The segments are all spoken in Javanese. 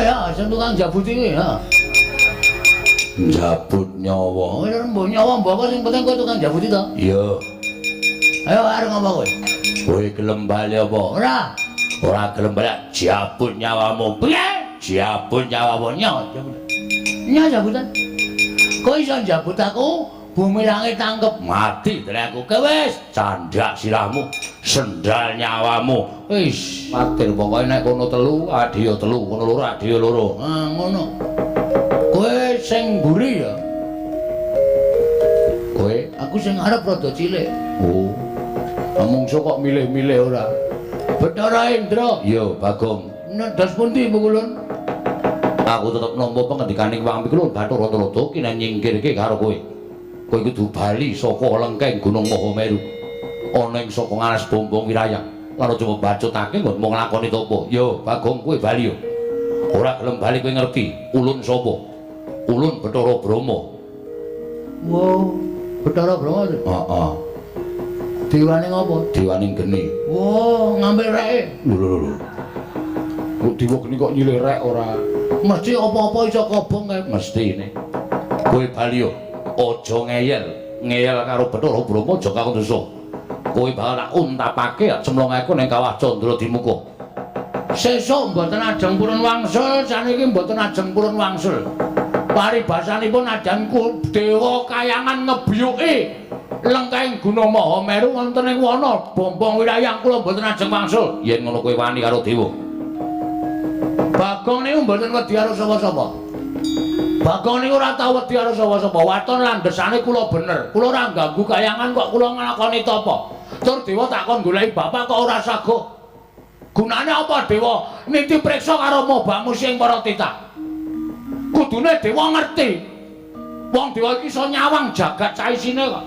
ya, sing tukang jabut iki ya. Jabut nyawa. Wis mbok nyawa mbok sing penting kowe tukang jabut to. Iya. Ayo arep ngapa kowe? Kowe gelem bali apa? Ora. Ora gelem bali jabut nyawamu. Piye? Jabut nyawamu nyawa. Nya jabutan. Kowe iso jabut aku, bumi langit tangkep Mati dari aku kewis candak silahmu sendal nyawamu wis mati pokoknya nek kono telu adiyo telu kono loro adiyo loro ngono kowe sing mburi ya kowe aku sing arep rada cilik oh mungsu kok milih-milih ora Bathara Indra iya Bagong ndas pundi Mukulun aku tetep nampa pengendikaning Wang Pikulun Bathara Rada ki nek nyingkirke karo kowe kowe kudu bali saka lengkeng Gunung Mahameru ana ing saka ngalas Bombong Wirayang lan aja mbacutake nggon mung nglakoni topo yo Bagong kowe bali yo ora gelem bali kowe ngerti ulun sapa ulun Bathara Brahma wow Bathara Brahma heeh dewane ngopo dewaning geni wow ngambil reke lho kok dewa geni kok nyilih rek ora mesti apa-apa iso kobong kae mesti ne kowe bali yo aja ngeyel karo Bathara Brahma aja kakon dosa kowe bakal tak untapake cemlongake ning kawah Candra Dimuka sesuk mboten ajeng purun wangsul saniki mboten ajeng purun wangsul paribasanipun ajanku dewa kayangan ngebiyuki lengkeng Gunung Mahameru wonten ing wana Bombong Wirayang kula mboten ajeng wangsul yen ngono kowe wani karo dewa Bagong niku mboten wedi karo sapa-sapa Bagong niku ora tau wedi karo sapa-sapa. Waton lan desane kula bener. Kula ora ganggu kayangan kok kula nglakoni tapa. Tur dewa takon goleki bapak kok ora sago. Gunane apa dewa niti priksa karo mobamu sing para titah. Kudune dewa ngerti. Wong dewa iki iso nyawang jagat saisine kok.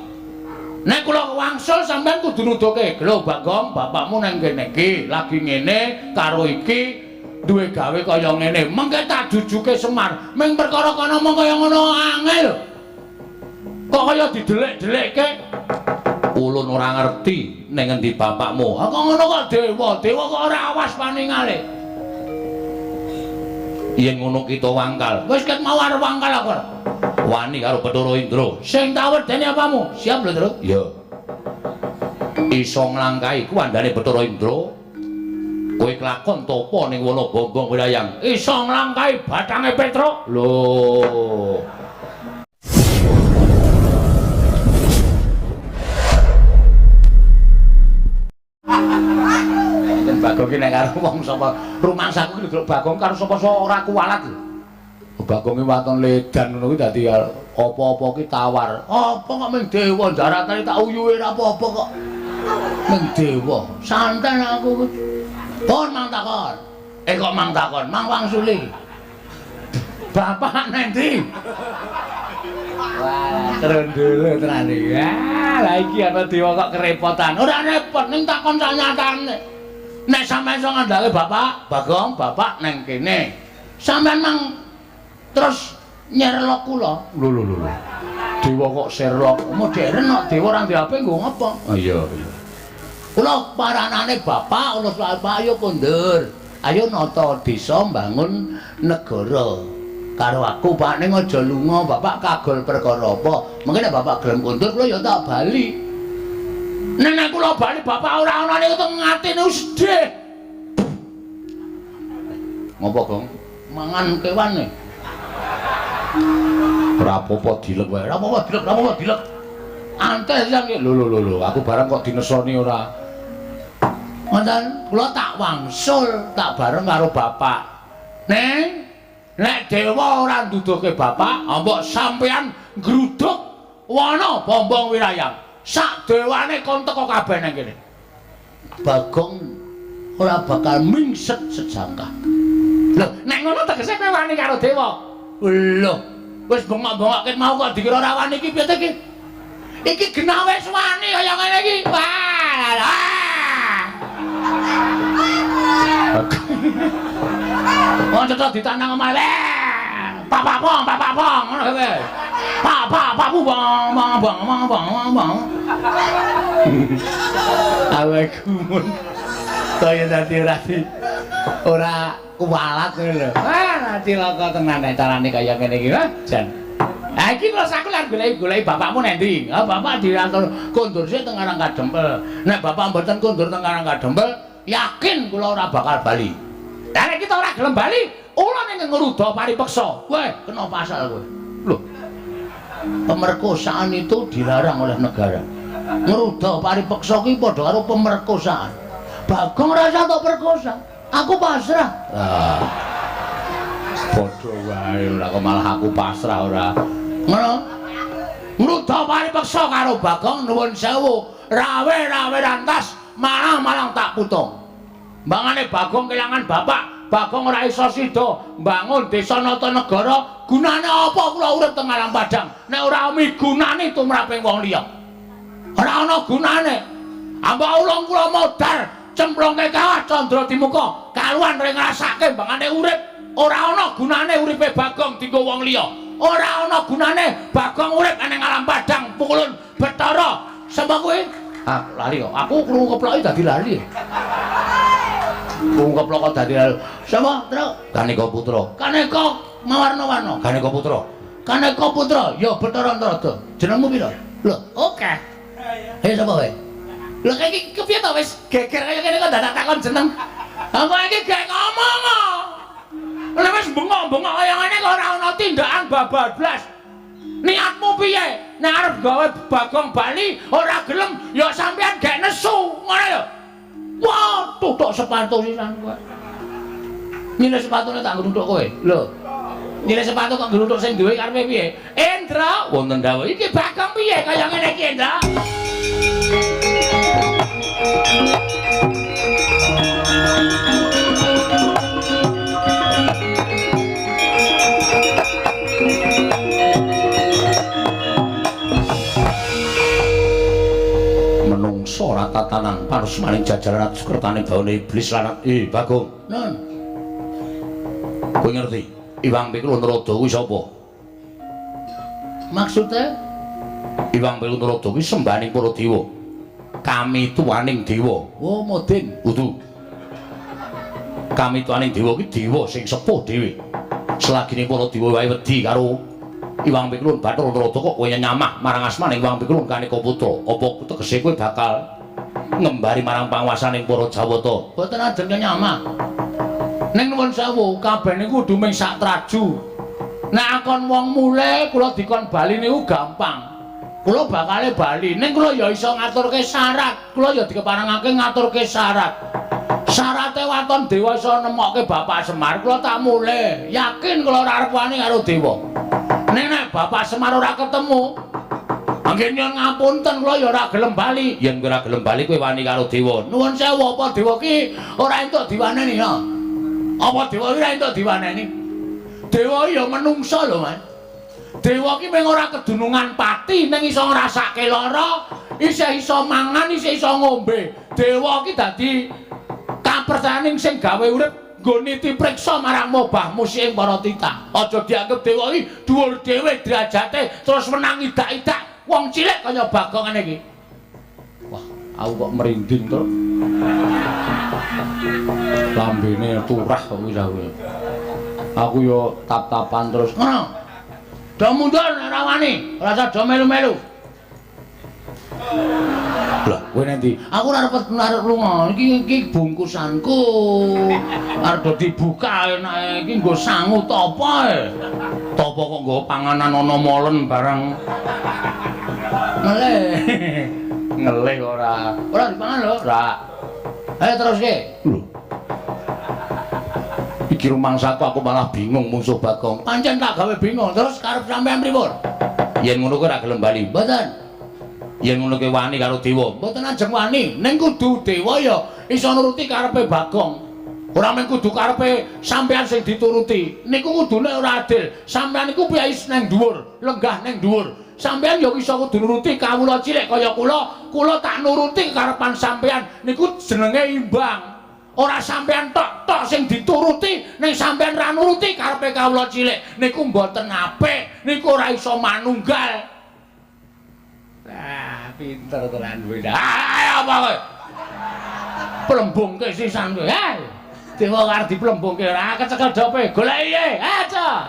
Nek kula wangsul sampean kudu nuduhke, "Lho Bagong, bapakmu nang kene iki lagi ngene karo iki duwe gawe kaya ngene, mengke tak jujuke Semar. Ming perkara kono mung kaya ngono angel. Kok kaya didelek-delekke? ulun ora ngerti ning endi bapakmu Kok ngono kok dewa kok ora awas paningale. yen ngono kita wangkal Wis ket mau arep wangkal aku. wani karo Bathara Indra Sing tak wedeni apamu? Siap lho, Tru. ya iso nglangkahi kuwandane Bathara Indra kowe kelakon topo ning wana Bombong Wirayang Iso nglangkahi batange Petruk. lho Yen Bagong ki nek karo wong sapa rumangsaku ki lho Bagong karo sapa ora kuwalat. Bagong ki waton ledan ngono ki dadi apa-apa ki tawar. Apa kok ming dewa daratane tak uyuhe ora apa-apa kok. Ming dewa. Santen aku. Pon mang takon. Kok mang takon, mang wangsuli. Bapak nendi? Wah, terendele tenan iki. Lah iki ana dewa kok kerepotan. Ora repot ning takon sak nyatane. Nek sampean iso ngandhake bapak, Bagong, bapak neng kene. Sampean mang terus nyerlok kula. lho Dewa kok Sherlock. Modern kok dewa ora ndek HP nggo ngopo? iya Kula paranane bapak ulus bapak ayo kondur. Ayo nata desa mbangun negara. Karo aku Pak ning aja lunga, bapak kagol perkara apa. Mengke nek bapak gelem kondur kula ya tak bali. Nek kula bali bapak ora ana niku teng atine sedih. Ngopo, Gong? Mangan kewan nih. ora apa-apa dilek wae Ora apa-apa dilek. Antes yang lho aku bareng kok dinesoni ora. Ngoten, kula tak wangsul tak bareng karo bapak. Nek dewa ora nduduhke bapak, mbok sampean gruduk wana Bombong Wirayang. Sak dewane kon teko kabeh nang kene. Bagong ora bakal mingset sejangkah. Lho, nek ngono tegese kowe wani karo dewa. Lho, wis bengok-bengok ket mau kok dikira ora wani iki piye iki? Iki genah wis wani kaya ngene iki. Wah. Wong cocok ditanang omahe. Papa pong ngono kowe. Papu bang. Awakku mun kaya dadi ora kuwalat lho. Ah, cilaka tenan nek carane kaya ngene iki, ha, Jan. Ha iki kula saku lan golek-goleki bapakmu nek ndi? Ha, bapak diatur kondur sik teng Karang Kadempel. Nek bapak mboten kondur teng Karang Kadempel, yakin kula ora bakal bali. Lah nek kita ora gelem bali, ula ning ngruda paripeksa. Weh, kena pasal kowe. Lho. Pemerkosaan itu dilarang oleh negara. Ngruda paripeksa ki padha karo pemerkosaan. Bagong rasa tok perkosa. Aku pasrah. Ah. Padha wae ora kok malah aku pasrah ora. Ngono. Ngruda paripeksa karo Bagong nuwun sewu. Rawe-rawe rantas, malang-malang tak putung. Mbangane Bagong kelangan bapak, Bagong ora iso sida mbangun desa nata negara. Gunane apa kula urip teng alang padang nek ora migunani tumraping wong liya. Ora ana gunane. Amba ulung kula modal cemplungke kawah Candra Dimuka kaluan ring ngrasake mbangane urip. Ora ana gunane uripe Bagong dienggo wong liya. Ora ana gunane Bagong urip ning alang padang pukulun Bathara. Sapa kowe? Ah, lali kok. Aku krungu keploki dadi lali. Krungu keplok dadi lali. Sapa, Tru? Kaneka Putra. Kaneka mawarna-warna. Kaneka Putra. Kaneka Putra, ya Bathara Antarada. Jenengmu pira? Lho, oke. Hei sapa kowe? Lho iki kepiye to wis geger kaya ngene kok dadak takon jeneng. Apa iki gek ngomong kok. Lha wis bengok-bengok kaya ngene kok ora ana tindakan bablas. Niatmu piye? Nek arep gawe Bagong bali ora gelem ya sampean gek nesu, ngono ya. Wah, tutuk sepatu sisan kowe. Nyile sepatune tak ngrutuk kowe. Lho. Nyile sepatu kok ngrutuk sing duwe karepe piye? Endra, wonten dawuh iki Bagong piye kaya ngene iki, Endra? Menungso ora tatanan parus maning jajaran sukertane baune iblis lan Bagong. Nun. Kowe ngerti? Iwang Pikul Narada kuwi sapa? Maksude? Iwang Pikul Narada kuwi sembaning para dewa. Kami tuwaning dewa. Oh, modin. Kudu. Kami tuwaning dewa kuwi dewa sing sepuh dhewe. Selagine para dewa wae wedi karo Iwang Pikul Bathara Narada kok kowe nyamah marang asmaning Iwang Pikul Kaneka Putra. Apa tegese kowe bakal ngembari marang panguwasaning para Jawata? Boten ajeng nyamah. Ning nuwun sewu, kabeh niku kudu ming sak traju. Nek akon wong mule kula dikon bali niku gampang. Kula bakale bali, ning kula ya iso ngaturke syarat. Kula ya dikeparengake ngaturke syarat. Syarate waton dewa iso nemokke Bapak Semar, kula tak mule. Yakin kula ora arep wani karo dewa. Ning nek Bapak Semar ora ketemu, anggen nyuwun ngapunten kula ya ora gelem bali. Yen kowe ora gelem bali kowe wani karo dewa. Nuwun sewu apa dewa ki ora entuk diwaneni ya. Apa dewa iki ora entuk diwaneni? Dewa ya menungsa lho, Mas. Dewa ki mung ora kedunungan pati ning iso ngrasake lara, isih iso mangan, isih iso ngombe. Dewa ki dadi kapercayaning sing gawe urip nggo niti priksa marang mobah musih para titah. Aja dianggep dewa iki dhuwur dhewe derajate terus menang idak-idak wong cilik kaya Bagong ngene iki. Wah, aku kok merinding to. Lambene turah kok wis aku yo tap-tapan terus ngono. Do mundur nek ora wani, ora usah melu-melu. Lah, kowe nanti aku ora arep lunga. Iki bungkusanku. Arep dibuka enake iki nggo sangu topo ae. Topo kok nggo panganan ana molen barang. Ngeleh. Ngeleh ora. Ora dipangan lho, ora. Ayo teruske. Lho. Iki rumangsaku aku malah bingung musuh Bagong. Pancen tak gawe bingung. Terus karep sampean pripun? Yen ngono kowe ora gelem bali. Mboten. Yen ngono kowe wani karo dewa. Mboten ajeng wani. Ning kudu dewa ya iso nuruti karepe Bagong. Ora mung kudu karepe sampean sing dituruti. Niku kudune ora adil. Sampean iku piyais nang dhuwur, lenggah nang dhuwur. Sampean ya iso kudu nuruti kawula cilik kaya kula. Kula tak nuruti karepan sampean. Niku jenenge imbang. Ora sampean tok sing dituruti, ning sampean ra nuruti karepe kawula cilik. Niku mboten apik, niku ora iso manunggal. Ah, pinter tenan kowe. Ayo apa kowe? Plembungke sisan kowe. dewa karo diplembungke ora kecekel dope. Goleki ye. Aja.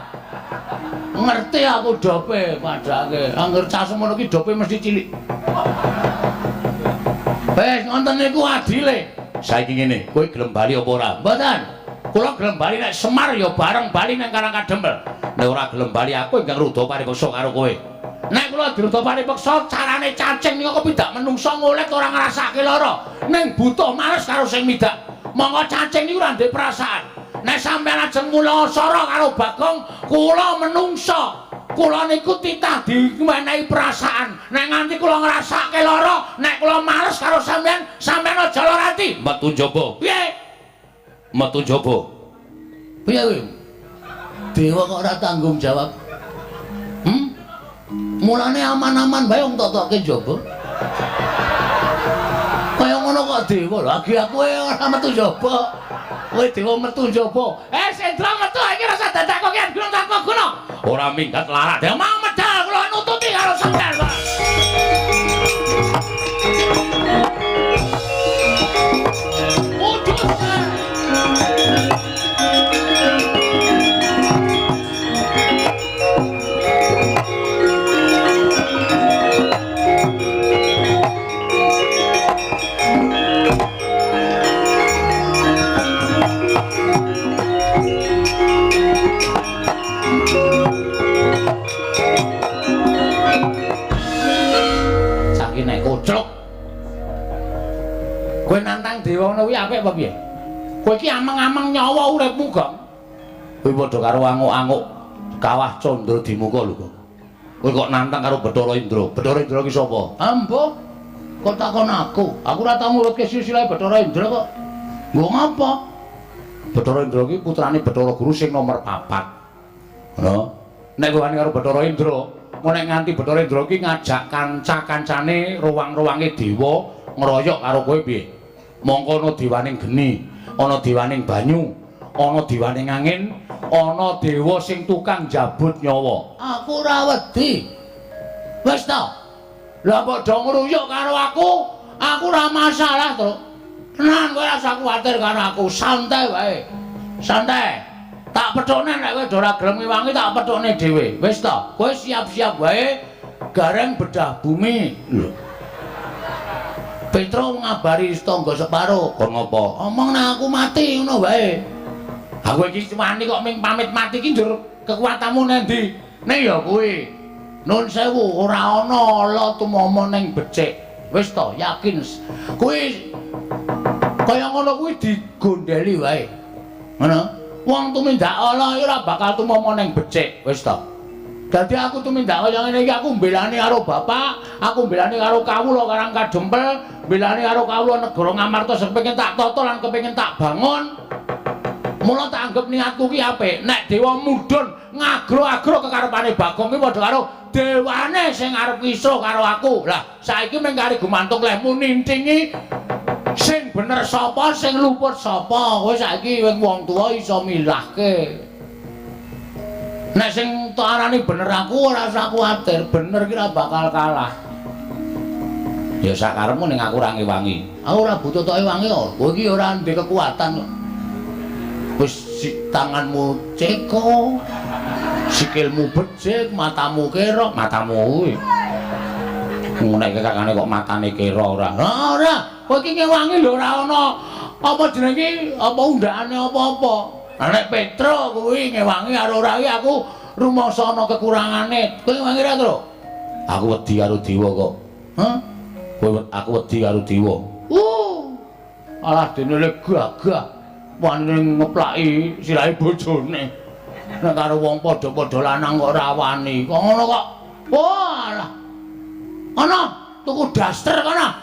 Ngerti aku dope padake. Angger cah semono ki dope mesti cilik. Wes ngonten niku adile. Saiki ngene, kowe gelem bali apa ora? Mboten. Kula gelem bali nek Semar ya bareng bali nang Karangkadempel. Nek ora gelem bali aku ingkang ruda paripeksa karo kowe. Nek kula diruda paripeksa carane cacing niku kepidak menungso ngulit ora ngrasake lara. Ning butuh males karo sing midak. Monggo cacing niku ora ndek perasaan. Nek sampeyan ajeng mula sara karo Bagong, kula menungso. Kula niku titah dimenehi perasaan. Nek nganti kula ngrasake lara, nek kula males karo sampeyan, sampeyan aja lara ati. Metu njaba. Piye? Metu njaba. Piye kowe? Dewa kok ora tanggung jawab. Mulane aman-aman bae wong totoke njaba. Kaya ngono kok dewa lho, agi aku ora metu njaba. Kowe dewa metu njaba. Sendra metu iki rasa dadak kok gunung tak gunung. Ora minggat larak. Ya mau medal kula nututi karo sampeyan, Pak. Cuk. Kowe nantang dewa ngono kuwi apik apa piye? Kowe iki ameng-ameng nyawa uripmu, Gong. Kowe padha karo anguk-anguk kawah Candra Dimuka lho, Gong. Kowe kok nantang karo Bathara Indra. Bathara Indra ki sapa? Ambo. Kok takon aku? Aku ora tau ngurutke silsilah Bathara Indra kok. Nggo ngapa? Bathara Indra ki putrane Bathara Guru sing nomor 4. Ngono. Nek kowe wani karo Bathara Indra, nek nganti Bathara Indra ki ngajak kanca-kancane ruwang-ruwange dewa ngeroyok karo kowe piye? Mongko ana dewaning geni, ana dewaning banyu, ana dewaning angin, ana dewa sing tukang jabut nyawa. Aku ora wedi. Wis ta? Lah padha ngruyuk karo aku ora masalah, Truk. Tenan kowe ora usah kuwatir karo aku, santai wae. Santai. Tak pethone nek kowe ora gelem ngewangi tak pethone dhewe. Wis ta? Kowe siap-siap wae gareng bedah bumi. Lho. Petro ngabari setangga separo. Kon ngopo? Omong nek aku mati ngono wae. Aku iki wani kok ming pamit mati iki njur kekuatanmu nendi? Nek ya kuwi. Nun sewu ora ana ala tumomo ning becik. Wis ta, yakin. Kuwi kaya ngono kuwi digondheli wae. Ngono. Wong tumindak ala iki ora bakal tumomo ning becik. Wis ta. Dadi aku tumindak kaya ngene iki aku mbelani karo bapak, aku mbelani karo kawula Karangkadempel, mbelani karo kawula negara Ngamarta sing pengin tak tata lan kepengin tak bangun. Mula tak anggap niatku ki apik. Nek dewa mudhun ngagro-agro kekarepane Bagong ki padha karo dewane sing arep kisruh karo aku. Lah saiki mung kari gumantung lehmu nintingi sing bener sapa, sing luput sapa. Kowe saiki wong tuwa iso milahke. Nek sing tak arani bener aku ora usah kuwatir, bener ki ora bakal kalah. Ya sakarepmu ning aku ora ngewangi. Aku ora butuh tok ewangi kok. Kowe iki ora ndek kekuatan kok. Wis tanganmu ceko, sikilmu becik, matamu kerok, matamu kuwi. Nek kakane kok matane kira ora. Ora, kowe iki ngewangi lho ora ana apa jenenge apa undakane apa-apa. Nek Petro kuwi ngewangi karo ora iki aku rumangsa ana kekurangane. Kowe ngewangi ra, Tru? Aku wedi karo dewa kok. Hah? Aku wedi karo dewa. Alah dene le gagah. Wani ngeplaki silahe bojone. Nek karo wong padha-padha lanang kok ora wani. Kok ngono kok. Walah. Ana tuku daster kana.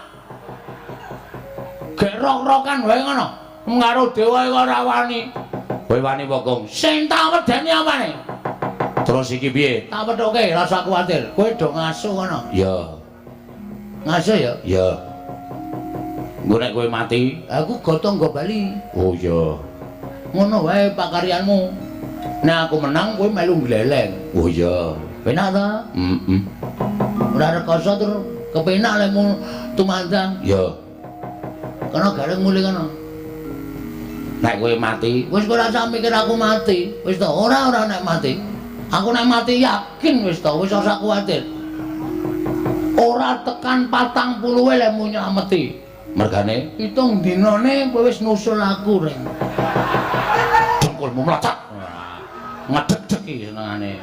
Gek rok-rokan wae ngono. Karo dewa kok ora wani. Kowe wani apa, Gong? Sing tak wedeni apane? Terus iki piye? Tak pethoke, ora usah kuwatir. Kowe do ngasuh ngono. Ya. Ngasuh ya? Ya. Engko nek kowe mati, aku gotong nggo bali. Oh iya. Ngono wae pakaryanmu. Nek aku menang kowe melu gleleng. Oh iya. Penak ta? Ora rekoso tur kepenak lekmu tumandang. Ya. Kana gareng mulih kana. Nek kowe mati, wis ora usah mikir aku mati. Wis to, ora nek mati. Aku nek mati yakin wis to, wis ora usah kuwatir. Ora tekan 40 lemu nylameti. mergane Hitung dinane kowe wis nusul aku, Reng. dengkulmu mlocot. Ngedeg-deg iki senengane.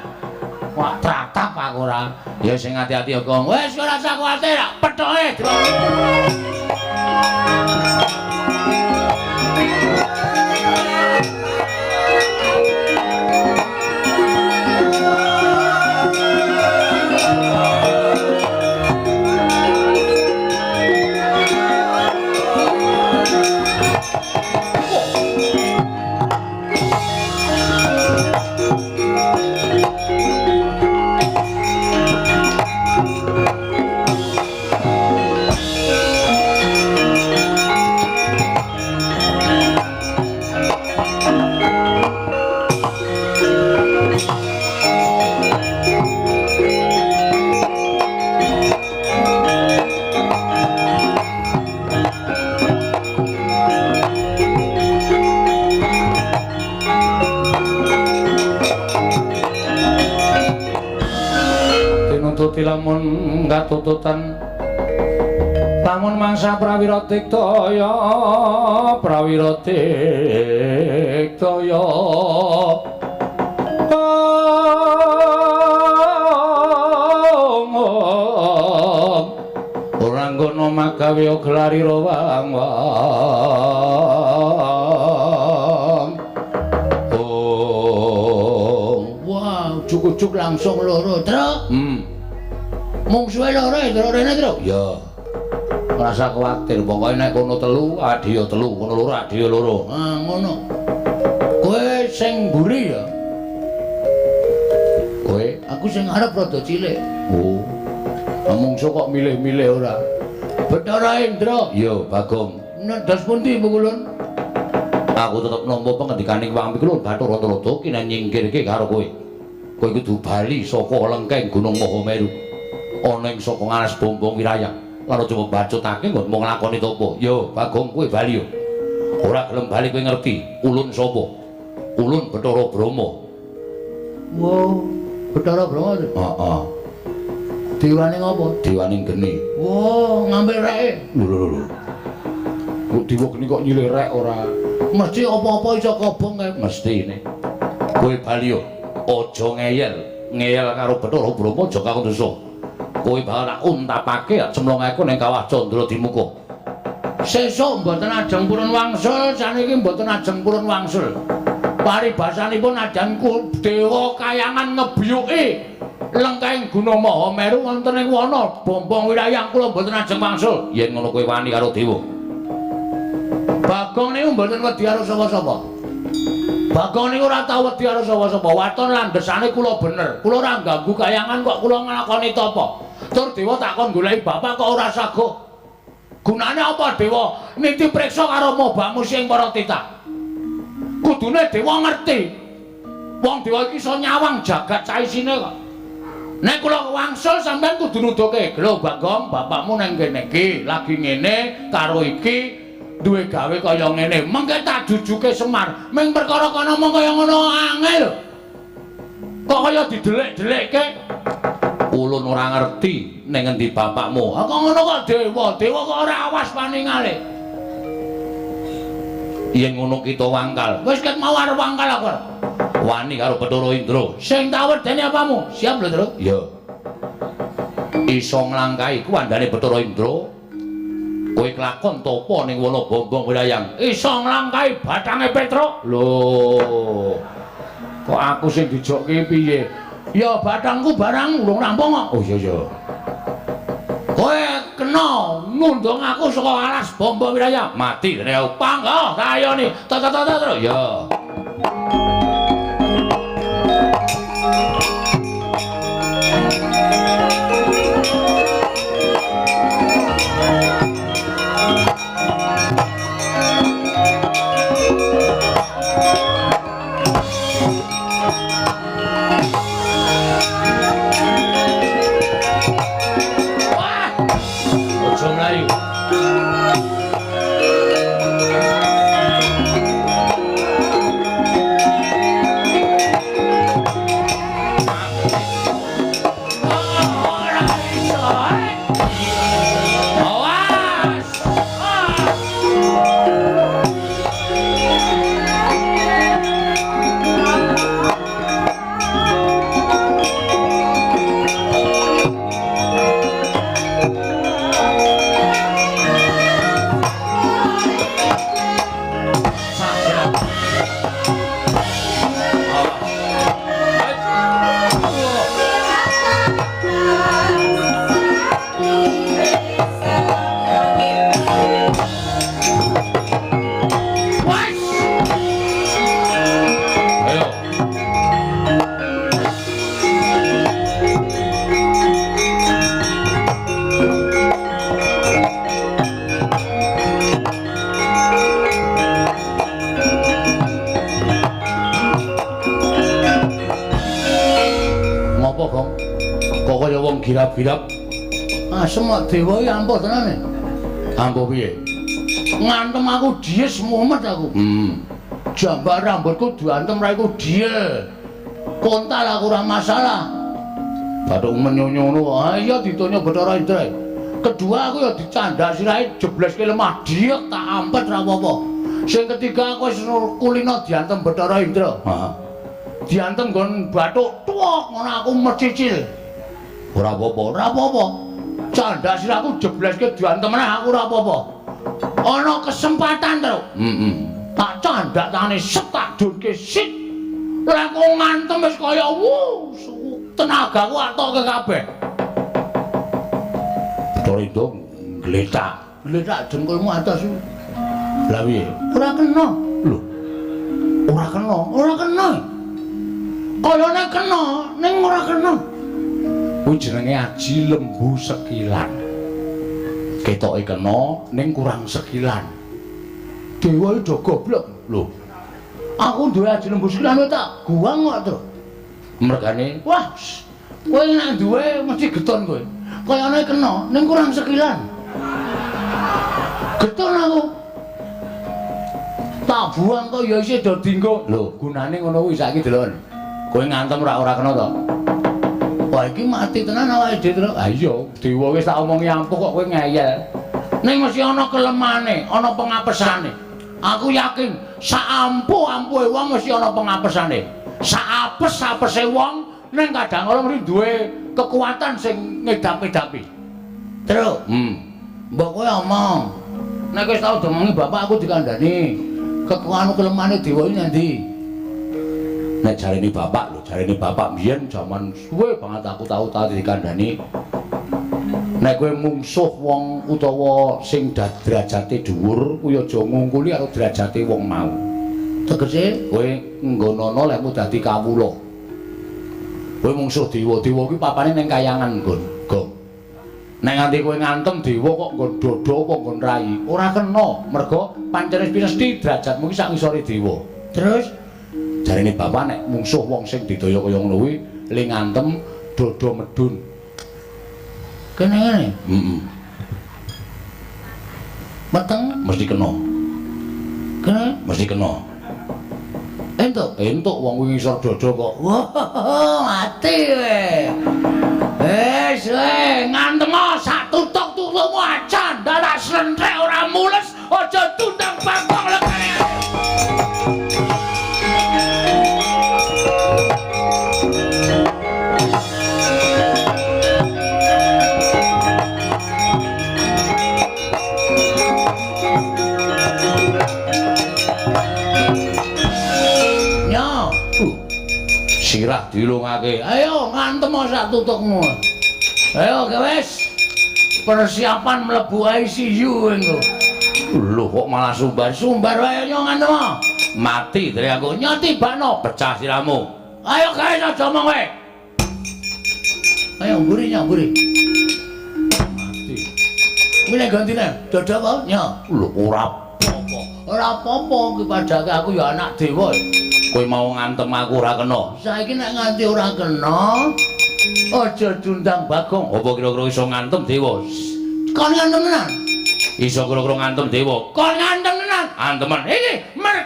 Wah, tratap aku ora. Ya sing ati-ati ya, Kong. Wis ora usah kuwatir, pethoke. Lamun katututan lamun mangsa prawira tiktaya ora ngono magawe glari rowang wow cukup langsung loro Tru. Mungsuhe loro Tru rene Tru. Ya. Ora usah kuwatir, pokoke nek kono telu, adiya telu, kono loro adiya loro. Ah, ngono. Kowe sing mburi ya. Kowe Aku sing arep rada cilik. oh. Mungsu kok milih-milih ora. Bathara Indra. Ya, Bagong. Nedas pundi Pukulun? Aku tetep nampa pengendikaning Wang Pikulun Bathara Antarada kina nyingkirke karo kowe. Kowe kudu bali saka lengkeng Gunung Mahameru. Ana ing saka ngaras bombong wirayang. Lan aja mbacutake nggon mung nglakoni topo. Yo, Bagong kowe bali yo. Ora gelem bali kowe ngerti ulun sapa? Ulun Bathara Brahma. Wow, Bathara Brahma. Heeh. Dewane ngopo? Dewaning geni. Wow, ngambil reke. Lho. Kok dewa geni kok nyilih rek ora? Mesti apa-apa iso kobong kae. Mestine. Kowe bali yo. Aja ngeyel. Ngeyel karo Bathara Brahma aja kakon dosa. Kowe bakal tak untapake cemlongake ning kawah Candra Dimuka. Sesuk mboten ajeng purun wangsul, saniki mboten ajeng purun wangsul. Paribasanipun adanku dewa kayangan ngebuyuki lengkeng Gunung Mahameru wonten ing wana bombong wirayang kula mboten ajeng wangsul. Yen ngono kowe wani karo dewa. Bagong niku mboten wedi karo sapa-sapa. Bagong niku ora tau wedi karo sapa-sapa. Waton landesane kula bener. Kula ora ganggu kayangan kok kula nglakoni tapa. Tur dewa takon goleki bapak kok ora sago. Gunane apa dewa niti priksa karo mobamu sing para titah. Kudune dewa ngerti. Wong dewa iki iso nyawang jagat saisine kok. Nek kula wangsul sampean kudu nuduhke, "Lho Bagong, bapakmu nang kene iki lagi ngene karo iki duwe gawe kaya ngene." Mengke tak jujuke Semar, ming perkara kono mung kaya ngono angel. Kok kaya didelik-delikke? Ulun ora ngerti ning endi bapakmu. Kok ngono kok dewa? Dewa kok ora awas paningale. Yen ngono kita wangkal. Wis ket mau arep wangkal aku. Wani karo Bathara Indra. Sing tak wedeni apamu? Siap lho, Tru? Ya. Iso nglangkahi kuwandane Bathara Indra. Kowe kelakon topo ning wana bombong wirayang. Iso nglangkahi bathange Petruk. Lho. Kok aku sing dijokke piye? Ya bathangku barang urung rampung kok. Oh iya. Kowe kena nundung aku saka alas bombong wirayang. Mati dene aku. Pangga kayane. Tata Ya. girap-girap. Asem kok dewa iki ampuh tenan. Ampuh piye? Ngantem aku dies mumet aku. Jambar rambutku diantem ra iku diel. Kontal aku ora masalah. Bathuk menyonyono. Ah iya ditonyo Bathara Indra. Kedua aku ya dicandak sirahe jebleske lemah diek tak ampet ra apa-apa. Sing ketiga aku wis kulino diantem Bathara Indra. Heeh. Diantem nggon bathuk tuwok ngono aku mecicil. Ora apa-apa. Ora apa-apa. Candak sirahku jebleske diantem meneh aku ora apa-apa. Ana kesempatan terus. Tak candak tangane set tak dunke sit. Lek kok ngantem wis kaya tenagaku atoke kabeh. Bathara gletak. Gletak jengkulmu atas. Lah piye? Ora kena. Lho. Ora kena, ora kena. Kayane kena, ning ora kena. Kuwi jenenge aji lembu sekilan. Ketoke kena ning kurang sekilan. Dewa iki do goblok. Lho, Aku duwe aji lembu sekilan tak guang kok terus. mergane Wah, kowe nek duwe mesti geton kowe. Kayane kena ning kurang sekilan. Geton aku. Tak buang kok ya isih do dienggo. lho, Gunane ngono kuwi saiki delok. kowe ngantem ora kena to? Wah iki mati tenan awake dhewe terus. Ah iya, dewa wis tak omongi ampuh kok kowe ngeyel. Ning mesti ana kelemane, ana pengapesane. Aku yakin sak ampuh-ampuhe wong mesti ana pengapesane. Sak apes-apese wong ning kadang kala mesti duwe kekuatan sing ngedap-edapi. Terus, mbok kowe omong. Nek wis tau domongi bapak aku dikandani. Kekuatan kelemane dewa iki ngendi? Nek jarene bapak lho, jarene bapak biyen jaman suwe banget aku tau dikandani. Nek kowe mungsuh wong utawa sing derajate dhuwur, kuwi aja ngungkuli karo derajate wong mau. Tegese Kowe nggonono lekmu dadi kawula. Kowe mungsuh dewa-dewa kuwi papane ning kayangan nggon, Gong. Nek nganti kowe ngantem dewa kok nggon dodo apa nggon rai, ora kena, merga pancen wis mesti derajatmu ki sak ngisore dewa. terus Jarine bapak nek mungsuh wong sing didaya kaya ngono kuwi ling ngantem dodo medun. kene ngene. Meteng Mesti kena. kene Mesti kena. Entuk wong kuwi ngisor dodo kok. wah mati we. Ngantem sak tutuk-tutukmu acan dadak slentrek ora mules aja tundang bangkong lekane. Sirah dilungake. Ayo ngantem sak tutukmu. Ayo wis. Persiapan mlebu ICU engko. Lho kok malah sumbar. Sumbar wae yo ngantem. Mati dari aku. Nyotibakno. Pecah siramu. Ayo guys aja omong wae. Ayo mburi nyamburi. Mati. Mene gantine. Dodo apa? Nyo. Lho ora apa-apa. Ora apa-apa ki padake aku ya anak dewa. Kowe mau ngantem aku ora kena. Saiki nek nganti ora kena, aja dundang Bagong. Apa kira-kira iso ngantem dewa? Kon ngantem tenan. Iso kira-kira ngantem dewa. Kon ngantem tenan. Antemen Iki mer.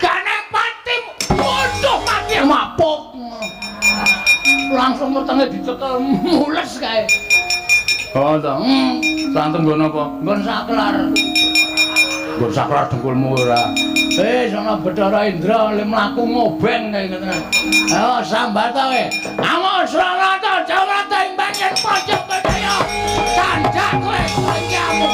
Kane pati. Waduh mati mapuk. Langsung metenge dicekel mules kae. Oh to. Santem nggon apa? Nggon saklar. Nggon saklar dengkulmu ora. Sono Bathara Indra le mlaku ngobeng kae ngoten. Ayo sambat kowe. Amus Ranata Jawata ing banyen pojok kaya. Tandak kowe iki amu.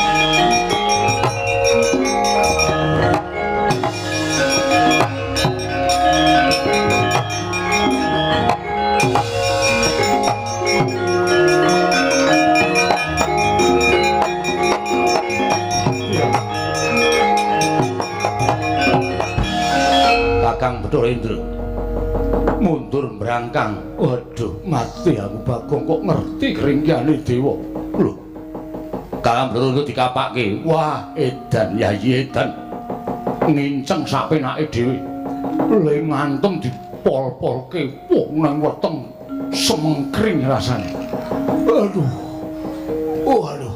Kakang Bathara Indra mundur brangkang. Waduh, mati aku Bagong kok ngerti keringkiane dewa. Lho. Kakang Bathara Indra dikapake. Wah, edan yayi edan. Nginceng sak penake dhewe. Le ngantem dipol-polke wong nang weteng semengkring rasane. Aduh. Oh aduh.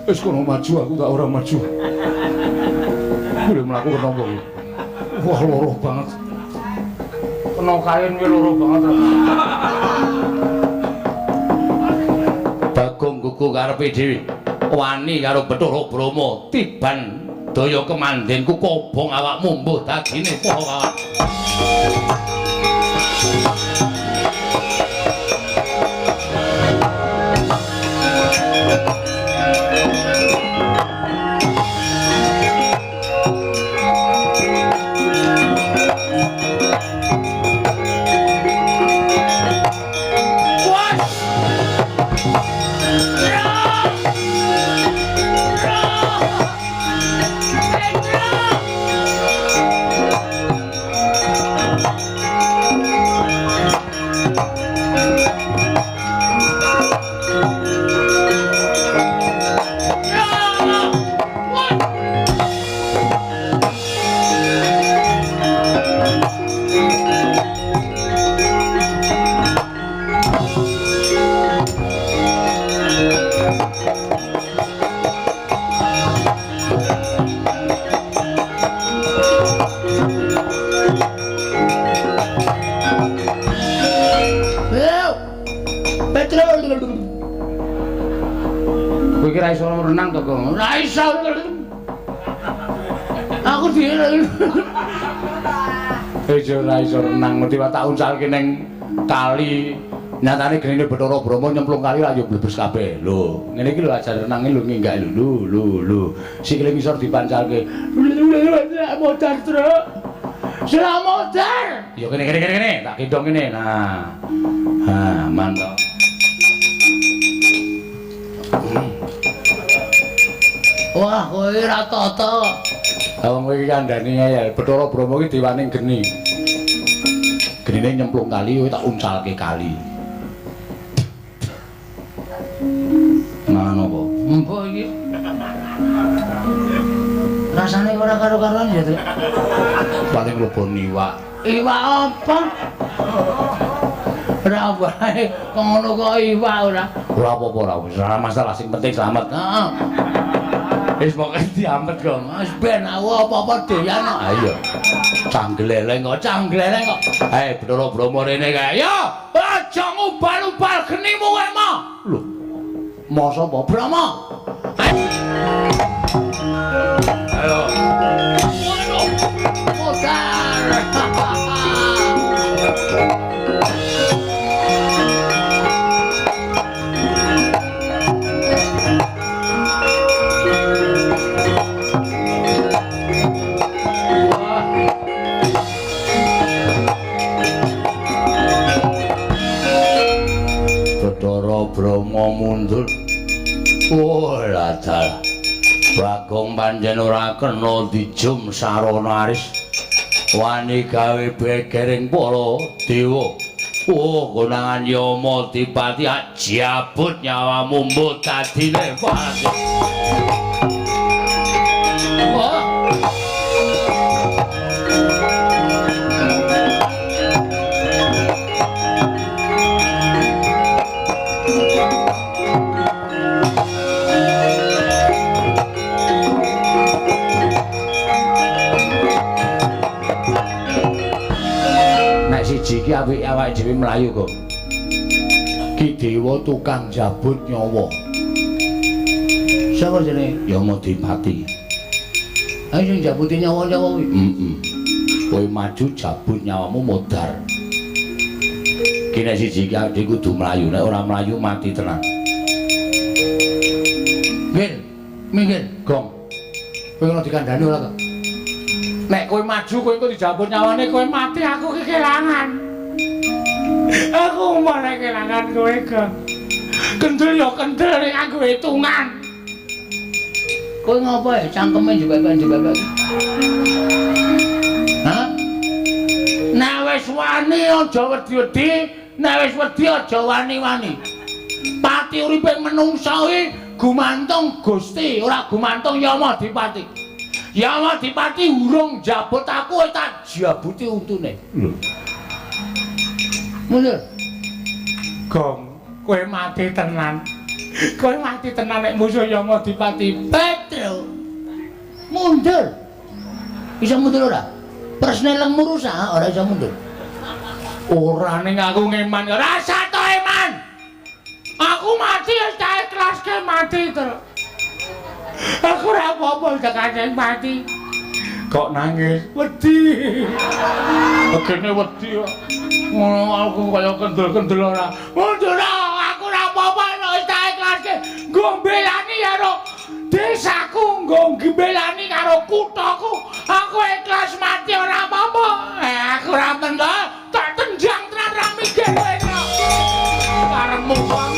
Wis kono maju aku tak ora maju. Boleh mlaku kena apa? Wah loro banget. Kena kain kuwi loro banget. Bagong gugu karepe dhewe. Wani karo Bathara Brama tiban daya kemandhenku kobong awakmu mbuh dagine poho kawan. Ra iso renang to, Gong. Ra iso. Aku dhewe. Ra iso renang mesti tak unsalke ning kali. Nyatane genine Bathara Brama nyemplung kali ra yo blebes kabeh. Lho, ngene iki lho ajar renange lho nginggak lho. Sikile ngisor dipancalke. Modar, Truk. Selamat modar. Yo kene. Tak gendong kene. Nah. Ha, mantap. Wah, kowe ora tata. Wong kowe iki kandhane ya, Bathara Brama iki dewaning geni. Genine nyemplung kali kowe tak unsalke kali. Ngono kok. Empuk iki. Rasane ora karo-karoan ya, Tru. Paling lebon iwak. Iwak apa? Ora wae, kok ngono kok iwak ora. Ora apa-apa ora, wis ora masalah, sing penting selamat. Heeh. Wis pokoke diamet kok. Wis ben aku apa-apa doyan kok. Ayo. Canggleleng kok. Hei, Bathara Brama rene kae. Yo, aja ngubal-ubal genimu kowe mah. Lho. Masa apa Brama? Ayo. Waduh. Modar. Bathara Brama mundur. Ora dalah. Bagong pancen ora kena dijum sarana aris. Wani gawe begering para dewa. Konangan Yama Dipati jabut nyawamu mbuh dadine pati. Siji iki apik awake dhewe mlayu kok. Ki dewa tukang jabut nyawa. Sapa jenenge? Yama Dipati. Ayo sing jabuti nyawa-nyawa kuwi. Kowe maju jabut nyawamu modar. Ki nek siji iki awake kudu mlayu, nek ora mlayu mati tenan. Minggir, Gong. Kowe ngono dikandani ora kok? Nek kowe maju kowe engko dijabut nyawane kowe mati aku kelangan. Aku malah kelangan kowe, Gong. Kendel ya kendel nek aku hitungan. Kowe ngopo ya cangkeme juga. Hah? Nek wis wani aja wedi-wedi, nek wis wedi aja wani-wani. Pati uripe menungsa kuwi gumantung Gusti, ora gumantung Yama Dipati. Yama Dipati urung jabut aku tak jabuti untune. Lho. Mundur. Gong, kowe mati tenan. Kowe mati tenan nek musuh Yama Dipati. Petro. Mundur. Bisa mundur ora? Presne lemu rusak ora bisa mundur. Ora ning aku ngeman, rasa to eman. Aku mati wis tak ikhlaske mati terus. Aku ora apa-apa dekane mati. Kok nangis? Wedi. Begene wedi kok. Ngono aku kaya kendel-kendel ora. Mundur aku ora apa-apa wis tak ikhlaske. Nggo mbelani karo desaku, nggo mbelani karo kuthaku. Aku ikhlas mati ora apa-apa. Aku ora mendha tak tenjang tenan ra mikir kowe. Karepmu kok.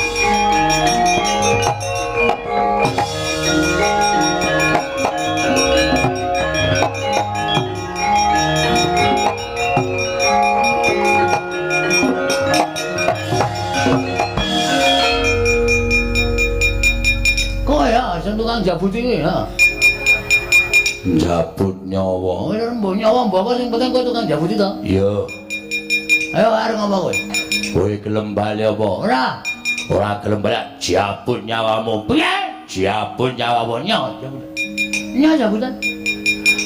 Sing tukang jabut iki ya. Jabut nyawa. Ora mbok nyawa mbok sing penting kowe tukang jabut itu. Iya. Ayo arep ngapa kowe? Kowe gelem bali apa? Ora. Ora gelem bali jabut nyawamu. Piye? Jabut nyawamu nyawa. Nyawa jabutan.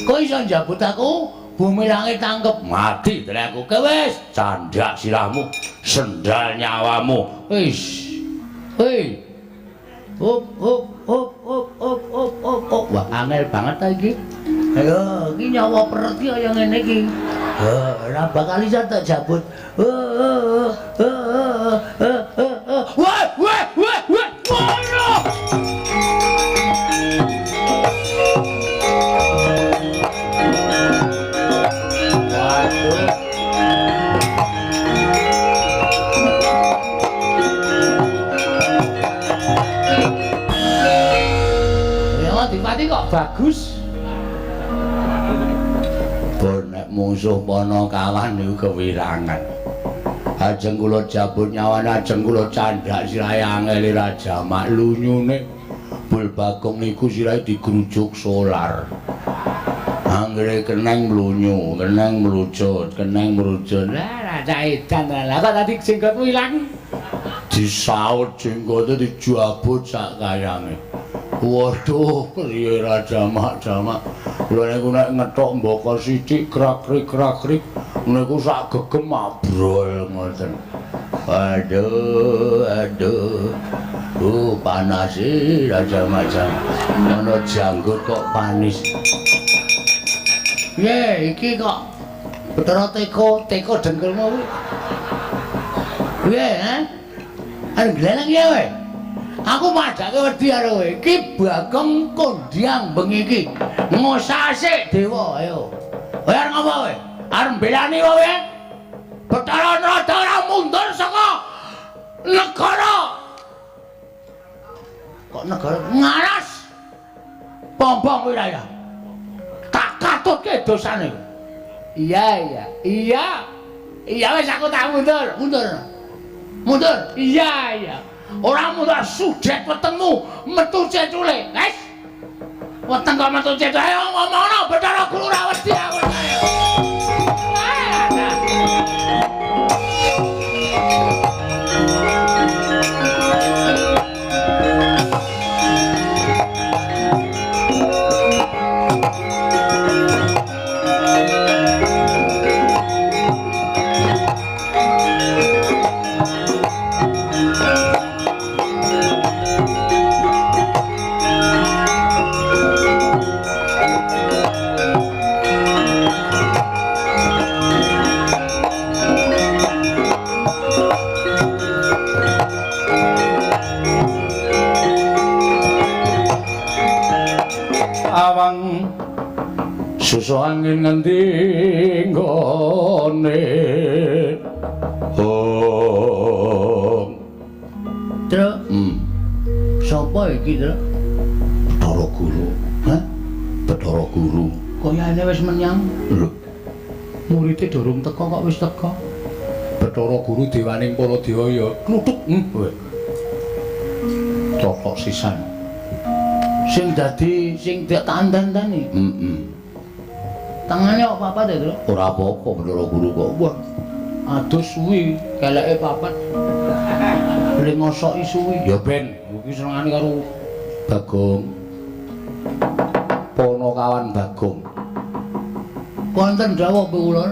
Kowe iso jabut aku, bumi langit tangkep mati dari aku. Wis candak sirahmu, sendal nyawamu. Wis. Hei. Hop. Wah, angel banget ta iki. Ayo, iki nyawa perut iki kaya ngene iki. Ora bakal iso tak jabut. Wah. Ngono. Waduh. Dipati kok bagus. Bonek musuh pono kalah niku kewirangan. Ajeng kula jabut nyawane, ajeng kula candhak sirahe angel raja mak lunyune. Bul Bagong niku sirahe digrujuk solar. Anggere keneng mlunyu, keneng mlucut, keneng mrucut. Lah raja edan lah kok tadi jenggotmu ilang. Disaut jenggote dijabut sak kayange. Waduh, priye jamak. Lha niku nek ngethok mbaka sithik krak-krik niku sak gegem mabrol ngoten. Aduh. Panas jamak. Ana janggut kok panis. Ye, iki kok Bathara teko dengkelmu kuwi. Piye, Arep glenang ya kowe? Aku madake wedi karo kowe. Iki Bagong Kondyang bengi iki. Ngosasik dewa ayo. Kowe arep ngapa kowe? Arep mbelani kowe? Bathara Narada ora mundur saka negara. Kok negara ngaras? Pompong wilayah. Tak katutke dosane. Iya. Iya wis aku tak mundur. Iya. Ora mundur sudet wetengmu metu cecule. Wes. Weteng kok metu cecule. Ayo ngomongno Bathara Guru ra wedi aku. Awang susu angin ngendi nggone Truk sapa iki Truk? Bathara Guru. Hah? Bathara Guru. Kayane wis menyang. Lho. Murite durung teko kok wis teko. Bathara Guru dewaning para dewa ya kluthuk. Cokok sisan. Sing dak tandan-tandani. Tangane apa-apa to, Tru? Ora apa-apa Bathara Guru kok. Wah. Aduh suwi, keleke papat. Beli ngosoki suwi. Ya ben, iki senengane karo Bagong. Ponokawan Bagong. Wonten dawuh kula.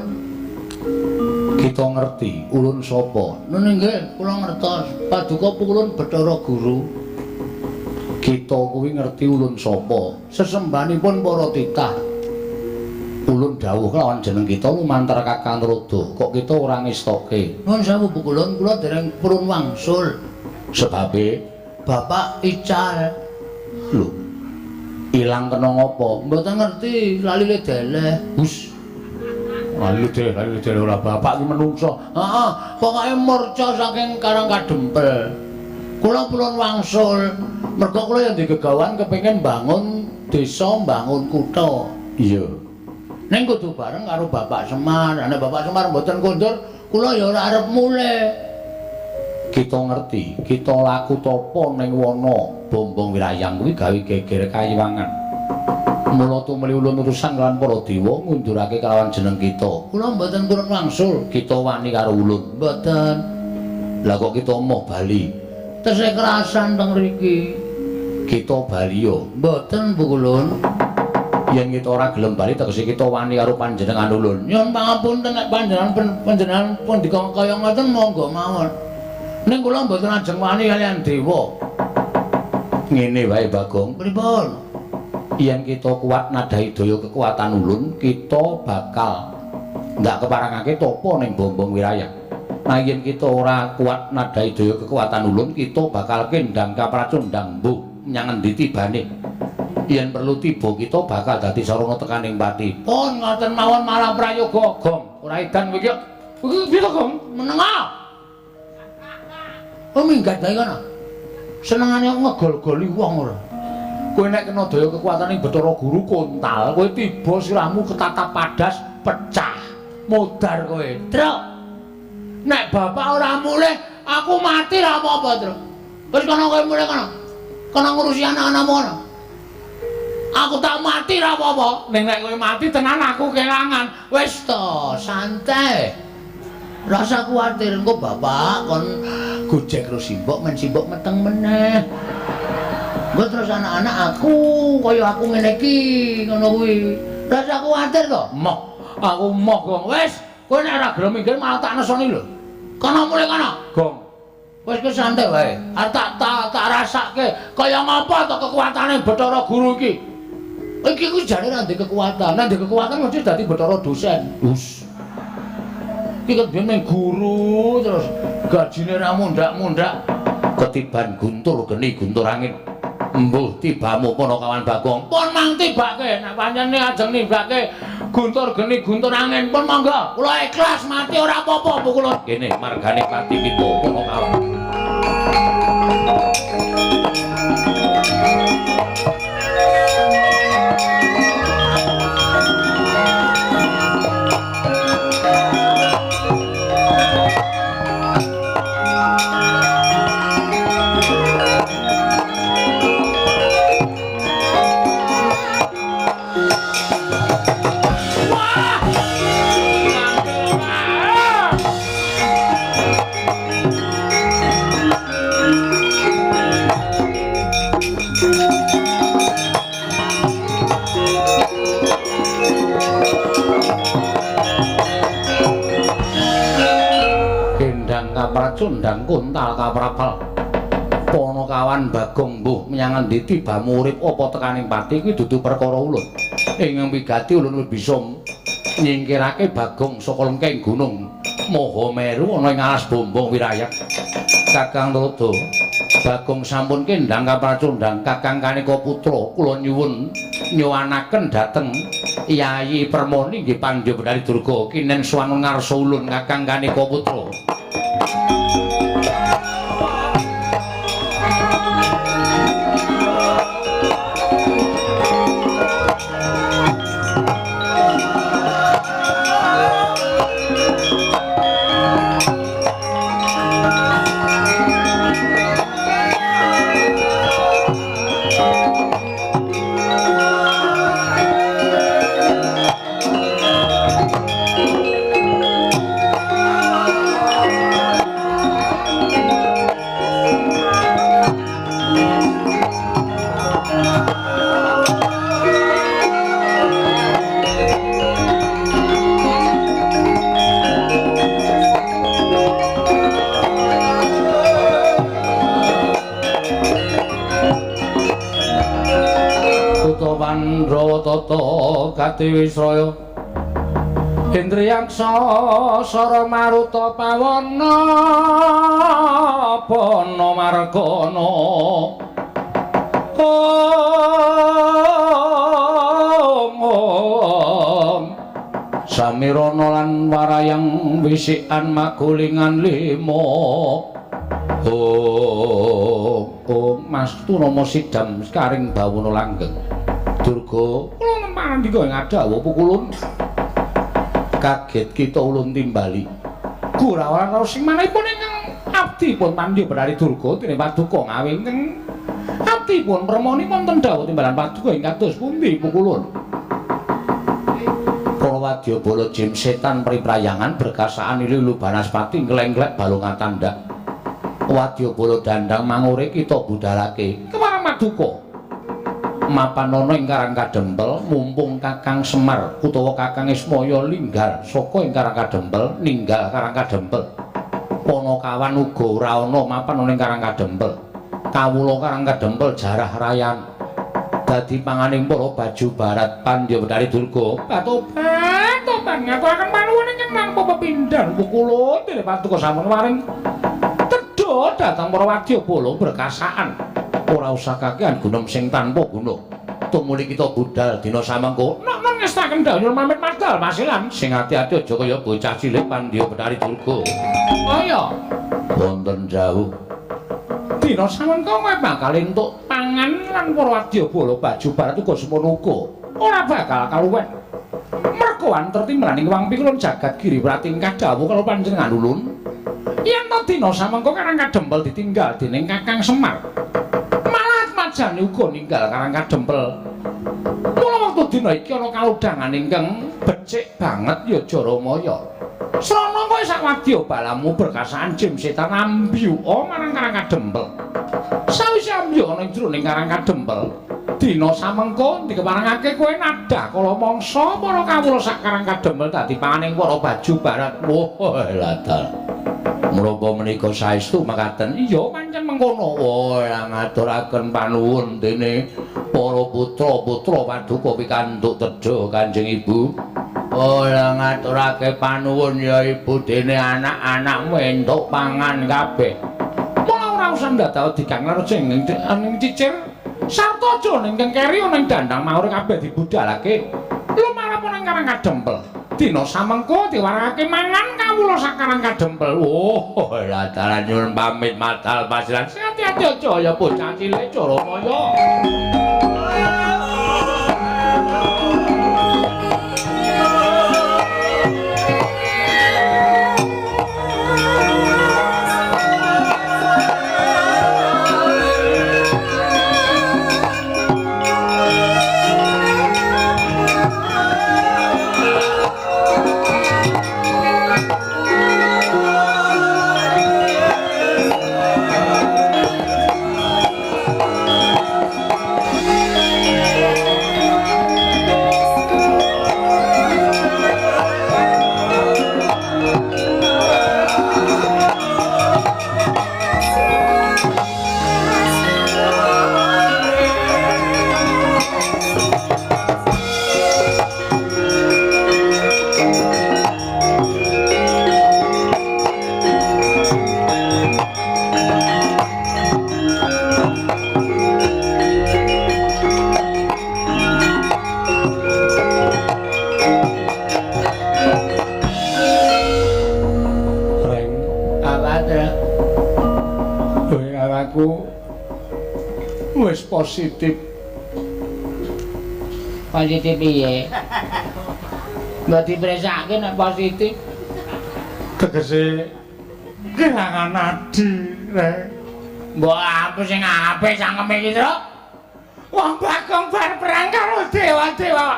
Kita ngerti ulun sapa? Nggih, kula ngertos. Paduka pulun Bathara Guru. Kita kuwi ngerti ulun sapa? Sesembanipun para titah. Ulun dawuh kelawan jeneng kita lumantar Kakang Rada. Kok kita ora ngestoke? Nuwun sewu Bu Kulun, kula dereng purun wangsul. Sebabe Bapak Ical. lho. Ilang kena ngopo? Mboten ngerti, lali deleh. Hus. Lalu deh ora bapak ki menungso. Heeh, pokoke murca saking Karang Kadempel. Kula purun wangsul. Mergo kula ya digegawan kepengin bangun desa, bangun kutha. Iya. Ning kudu bareng karo Bapak Semar. Nek Bapak Semar mboten kondur, kula ya ora arep mulih. Kita ngerti, kita laku topo ning wana Bombong Wirayang kuwi gawe geger kayiwangan. Mula tumeli ulun urusan lan para dewa ngundurake kelawan jeneng kita. Kula mboten purun wangsul. Kita wani karo ulun. Mboten. Lah kok kita moh bali? Tesih kerasan teng mriki. Kita bali yo. Mboten Bu Kulun. Yen kita ora gelem bali tegese kita wani karo panjenengan ulun. Nyuwun pangapunten nek panjenengan pun dikon kaya ngoten monggo mawon. Ning kula mboten ajeng wani kaliyan dewa. Ngene wae Bagong. Pripun? Yen kita kuat nadai daya kekuatan ulun, kita bakal ndak keparangake topo ning Bombong Wirayang. Nah yen kita ora kuat nadai daya kekuatan ulun, kita bakal kendang kapracundang mbuh nyang endi tibane. Yen perlu tiba kita bakal dadi sarana tekaning pati. Pun ngoten mawon malah prayoga, Gong. Ora edan kowe iki. Kuwi piye to, Gong? Meneng ah. Oh minggat bae kana. Senengane ngegol-goli wong ora. Kowe nek kena daya kekuatane Bathara Guru kontal, kowe tiba sirahmu ketatap padas, pecah. Modar kowe. Truk. Nek bapak ora mulih, aku mati ra apa-apa, Truk. Wis kana kowe mulih kana. Kana ngurusi anak-anakmu kana. Aku tak mati ra apa-apa. Ning nek kowe mati tenan aku kelangan. Wis to, santai. Rasa kuwatir engko bapak kon gojek karo simbok men simbok meteng meneh. Engko terus anak-anak aku kaya aku ngene iki ngono kuwi. Rasa kuwatir to? Moh. Aku moh, Gong. Wis, kowe nek ora gelem minggir malah tak nesoni lho. Kana mulih kana, Gong. Wis ku santai wae. Arep tak rasake kaya ngapa to kekuatane Bathara Guru iki. Iki ku jane ra ndek kekuatan. Nek ndek kekuatan mesti dadi Bathara dosen. Hus. Iki kan dene guru terus gajine ra mundak-mundak. Ketiban guntur geni guntur angin. Embuh tibamu Ponokawan Bagong. Pun mang tibake nek pancen ajeng nibake guntur geni guntur angin pun monggo. Kula ikhlas mati ora apa-apa Bu kula. Kene margane pati kita Ponokawan. Kapracundang kuntal kaprapal Ponokawan Bagong mbuh menyang endi tibamu urip apa tekaning pati kuwi dudu perkara ulun. Ing wigati ulun bisa nyingkirake Bagong saka lengkeng gunung Mahameru ana ing alas Bombong Wirayang. Kakang Rada, Bagong sampun kendang kapracundang Kakang Kanika Putra kula nyuwun nyuwanaken dhateng Yayi Permoni nggih Pandya Durga kinen swangun ngarsa ulun Kakang Kanika Putra. tata Katiwisraya Indriyaksa Sara Maruta Pawana Pana Margana Om Samirana lan warayang wisikan magulingan lima Om Mastu Rama Sidam karing bawana langgeng Durga kula nemparan dika ing adawa pukulun kaget kita ulun timbali Kurawan raos sing manahipun ingkang abdipun pandya Bendari Durga dene paduka ngawi ingkang abdipun permoni wonten dawuh timbalan paduka ing kados pundi pukulun para wadyabala jim setan priprayangan berkasaan Lilu Banaspati nglengklek balungan tandak wadyabala dandang mangure kita budhalake kemarang paduka mapanana ing Karang Kadempel mumpung Kakang Semar utawa Kakang Ismaya linggal saka ing Karang Kadempel ninggal Karang Kadempel Panakawan uga ora ana mapanana ing Karang Kadempel kawula Karang Kadempel jarah rayan dadi panganing para baju barat Pandya Bendari Durga topan ngaturaken panuwun ingkang nampa pepindhan pukulun dene paduka sampun waring tedha dhateng para wadyabala berkasaan ora usah kakehan gunung sing tanpa guna tumuli kita budal dina samengko nek ngestaken dawuh pamit madal masilan sing ati-ati aja kaya bocah cilik Pandya Bendari Durga kaya wonten jauh dina samengko kowe bakal entuk pangan lan para wadyabala baju barat uga semono uga ora bakal kaluwen merga antar timraning wang pikulun jagat giri pratingkah dawuh karo panjenengan ulun yen to dina samengko Karang Kadempel ditinggal dening Kakang Semar majane uga ninggal Karang Kadempel mula wektu dina iki ana kalodhangan ingkang becik banget ya Jaramaya srana kowe sak wadyabalamu berkasaan jim setan ambyuka marang Karang Kadempel sawise ambyuka ning jroning Karang Kadempel dina samengko dikeparengake kowe nadah kala mangsa para kawula sak Karang Kadempel dadi panganing para baju barat wah ladal menapa menika saestu makaten iya pancen mengkono wah ngaturaken panuwun dene para putra-putra paduka pikantuk tedha Kanjeng Ibu ora ngaturake panuwun ya Ibu dene anak-anakmu entuk pangan kabeh mula ora usah ndadal dikang raja ing cicir sarta aja ning keri ning dandang maur kabeh dibudhalake lumarapun ing Karang Kadempel dina samengko diwarake mangan kawula sak Karang Kadempel. Oh, lah dalan nyuwun pamit madal pasiran. Hati-hati aja ya bocah cilik Jaramaya. Wis positif. Positif piye? Mbok dipresake nek positif. Tegese kelangan nadi, Rek. Mbok apa sing apik sangkeme iki, Tru? Wong Bagong bar perang karo dewa-dewa.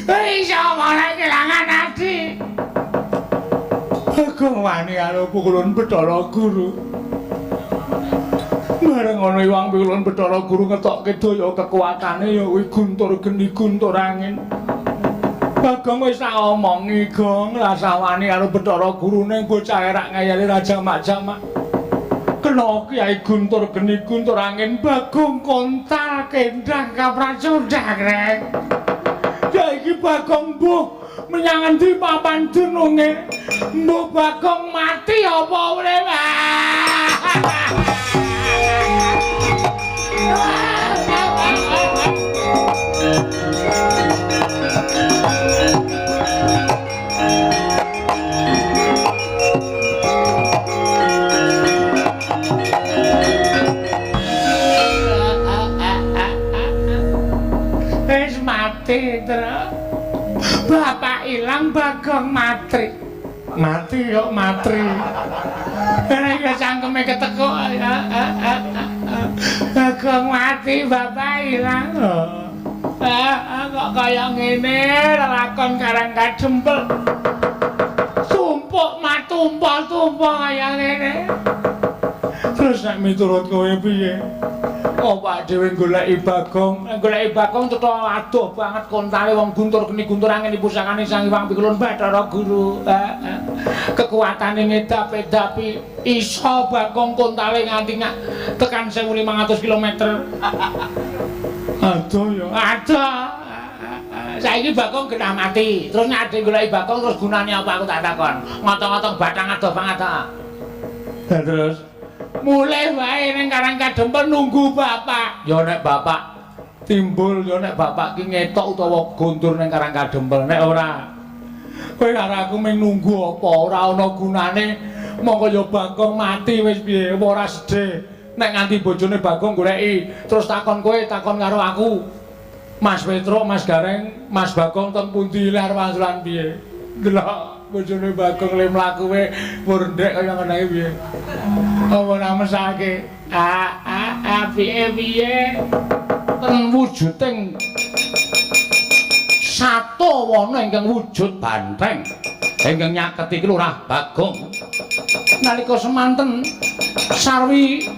Iso malah kelangan nadi. Bagong wani karo pukulun Bathara Guru. Bareng ana Iwang Pikulun Bathara Guru ngetokke daya kekuatane ya kuwi guntur geni guntur angin. Bagong wis tak omongi Gong rasawani karo Bathara Guru ning bocah erak ngayali Raja Mak-jamak. Kena Kyai guntur geni guntur angin Bagong kontal kendang kapracundang rek. Saiki Bagong mbuh menyang endi papan dununge? Mbuh Bagong mati apa urip? Wis mati, Tru. Bapak ilang Bagong mati. Mati kok matri. Nek cangkeme keteko ya. Bagong mati, bapak ilang. Kok kaya ngene lakon Karang Kadempel. Tumpuk tumpuk kaya ngene. Terus nek miturut kowe piye? Awak dhewe goleki Bagong, goleki Bagong cetha adoh banget kontale wong guntur geni guntur angin pusakane Sang Hyang Pikulun Bathara Guru. Kekuatane ngedap-edapi iso Bagong kontale nganti tekan 1500 km. Adoh ya, adoh. Saiki Bagong genah mati. Terus nek ade goleki Bagong terus gunane apa aku tak takon. Ngotong-ngotong batang adoh banget ta. Terus mulai wae ning Karang Kadempel nunggu bapak. Ya nek bapak timbul, ya nek bapak ki ngetok utawa guntur ning Karang Kadempel. Nek ora, kowe karo aku mung nunggu apa ora ana gunane. Monggo ya Bagong mati wis piye, apa ora sedih. Nek nganti bojone Bagong goleki, terus takon kowe, takon karo aku. Mas Petro, Mas Gareng, Mas Bagong ten pundi lar panjenengan piye? Delok bojone Bagong le mlaku we murndek kaya ngene iki piye. Apa ora mesake? Piye? Ten wujuding sato wana ingkang wujud banteng ingkang nyaketi Lurah Bagong. Nalika semanten sarwi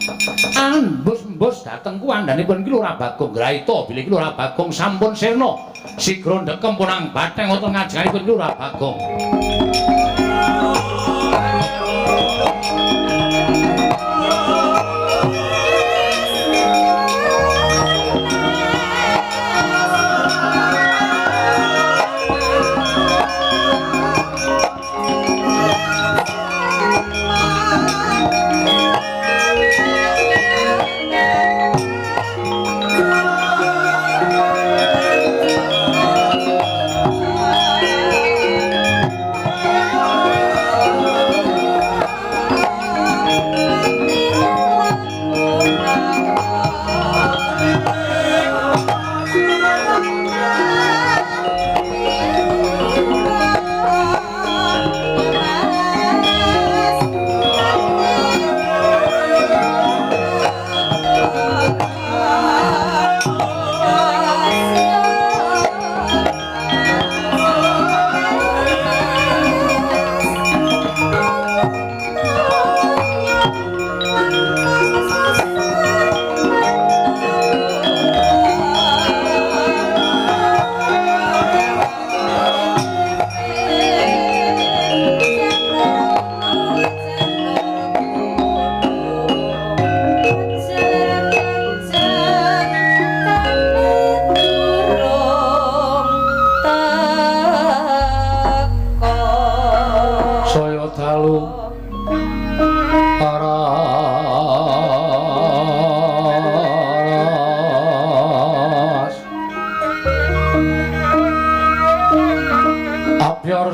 ambus-embus dhateng kuwandanipun Lurah Bagong Graita bilih Lurah Bagong sampun sirna sigra ndekem punang batheng wonten ngajenganipun Lurah Bagong.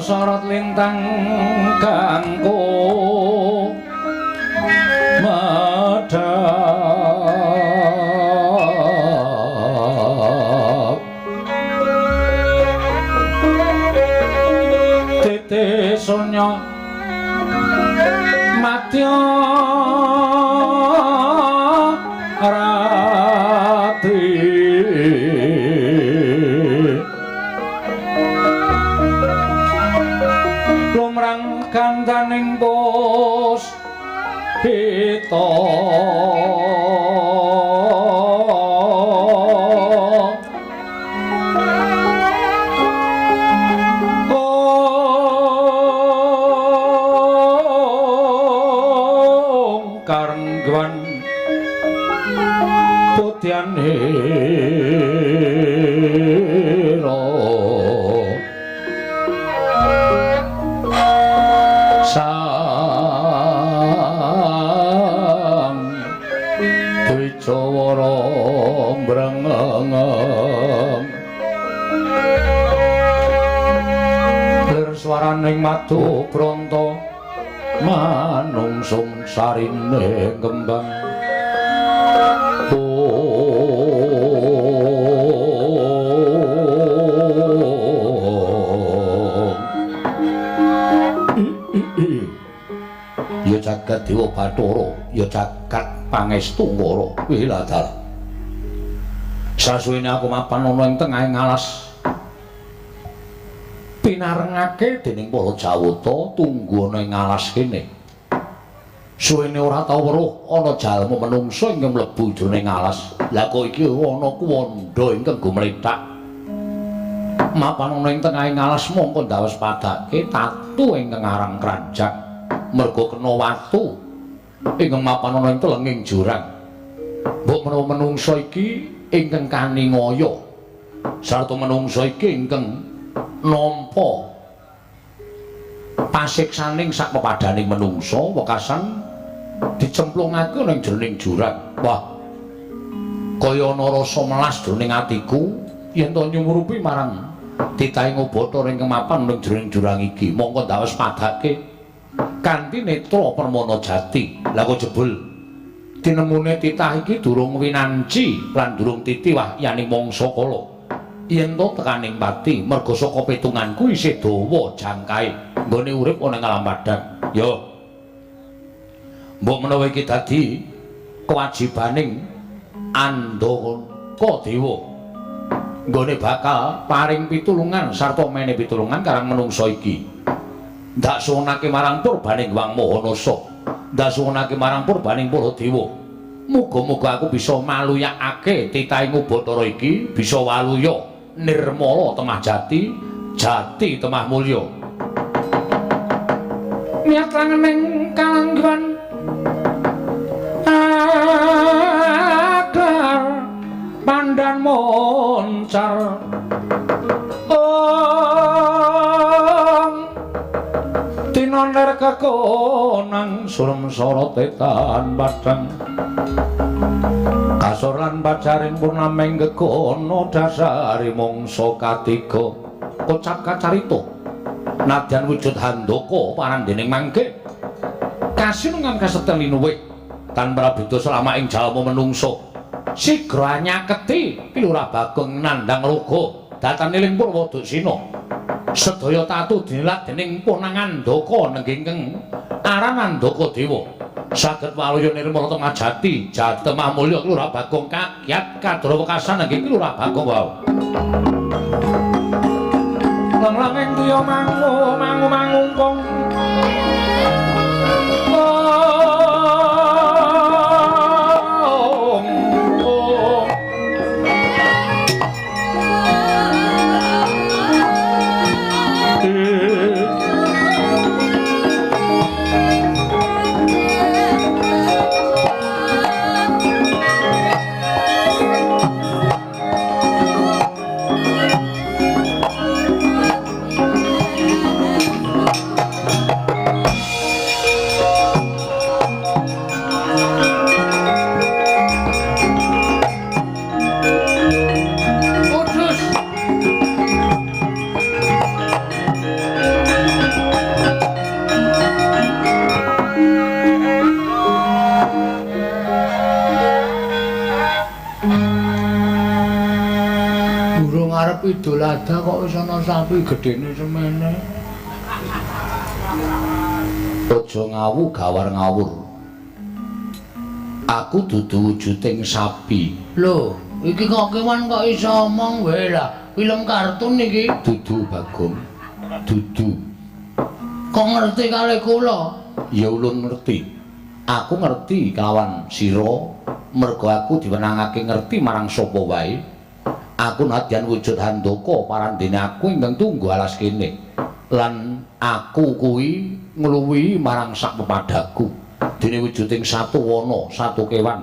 sorot lintang kanggo madhap tete sonya madya rati lumrang kandaning pos pita putyanira sang Dwijawara brengeng lir swaraning madu pranta manungsung sarine kembang ya jagat dewa Bathara ya jagat pangestu Wara wiladal sasuwene aku mapan ana ing tengahing alas pinarengake dening para Jawata tunggu ana ing alas kene suwene ora tau weruh ana jalma manungsa ingkang mlebu jroning alas lah kok iki ana kuwanda ingkang gumlethak mapan ana ing tengahing alas mongko ndawes padake tatu ingkang aran Kranjang merga kena watu ingkang mapan ana ing telenging jurang mbok menawa manungsa iki ingkang kaningaya sarta manungsa iki ingkang nampa pasiksaning sak pepadaning manungsa wekasan dicemplungake ning jroning jurang wah kaya ana rasa melas jroning atiku yen to nyumurupi marang titahing Bathara ingkang mapan ning jroning jurang iki mongko ndawes padake kanthi netra permana jati lha kok jebul tinemune titah iki durung winanci lan durung titiwah yani mangsa kala yen to tekaning pati merga saka petunganku isih dawa jangkae nggone urip ana ing alam padang yo mbok menawa iki dadi kewajibaning Andhaka Dewa nggone bakal paring pitulungan sarta mene pitulungan karang manungsa iki ndak suwunake marang purbaning Wang Mahanasa ndak suwunake marang purbaning para dewa muga-muga aku bisa maluyakake titahing Bathara iki bisa waluya nirmala temah jati jati temah mulya niat langening kalangguan agar pandan moncar tinoner kekonang surem-soro tetan padang kasor lan pacaring purnaming gegono dasari mangsa katiga kocap kacarita nadyan wujud handaka parandening mangke kasinungan kasetel linuwih tanpa beda selama ing jalma manungsa sigra nyaketi pilurah Bagong nandhang raga dataning Purwadaksina sedaya tatu dinilat dening Ponang Andhaka nengging aran Andhaka Dewa saged waluya nirmala temah jati jatemah mulya Lurah Bagong kakyat kadra wekasan nengging Lurah Bagong wau lang-langing tuya mangungkung Idul Adha kok wis ana sapi gedene semene. Aja ngawu gawar ngawur. Aku dudu wujuding sapi. Lho, iki kok kewan kok iso omong wae lah. Film kartun iki. Dudu Bagong. Dudu. Kok ngerti kalih kula? Ya ulun ngerti. Aku ngerti kelawan sira mergo aku diwenangake ngerti marang sapa wae. Aku nadyan wujud handaka parandene aku ingkang tunggu alas kene lan aku kuwi ngluwihi marang sak pepadaku dene wujuding satu wana satu kewan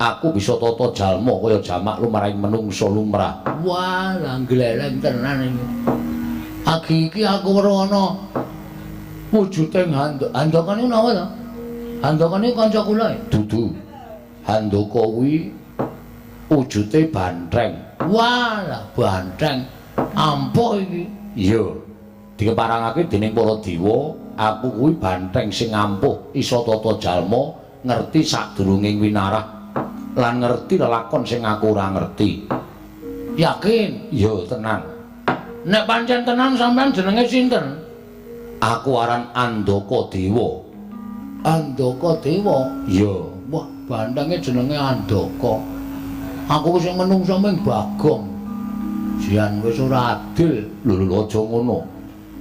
aku bisa tata jalma kaya jamak lumrahing menungsa lumrah. Wah, lah gleleng tenan iki. Agi iki aku weruh ana wujuding Handaka niku napa to? Handaka niku kanca kula. Dudu. Handaka kuwi wujude bantreng. Wah, lah bantreng. Ampuh iki. Iya. Dikeparangake dening para dewa, aku kuwi bantreng sing ampuh isa tata jalma, ngerti sadurunging winarah lan ngerti lelakon sing aku ora ngerti. Yakin? Iya, tenan. Nek pancen tenan sampean jenenge sinten? Aku aran Andaka Dewa. Andaka Dewa. Iya. Wah, bantange jenenge Andaka. Aku wis menungso ming Bagong. Jian wis ora adil. Lho aja ngono.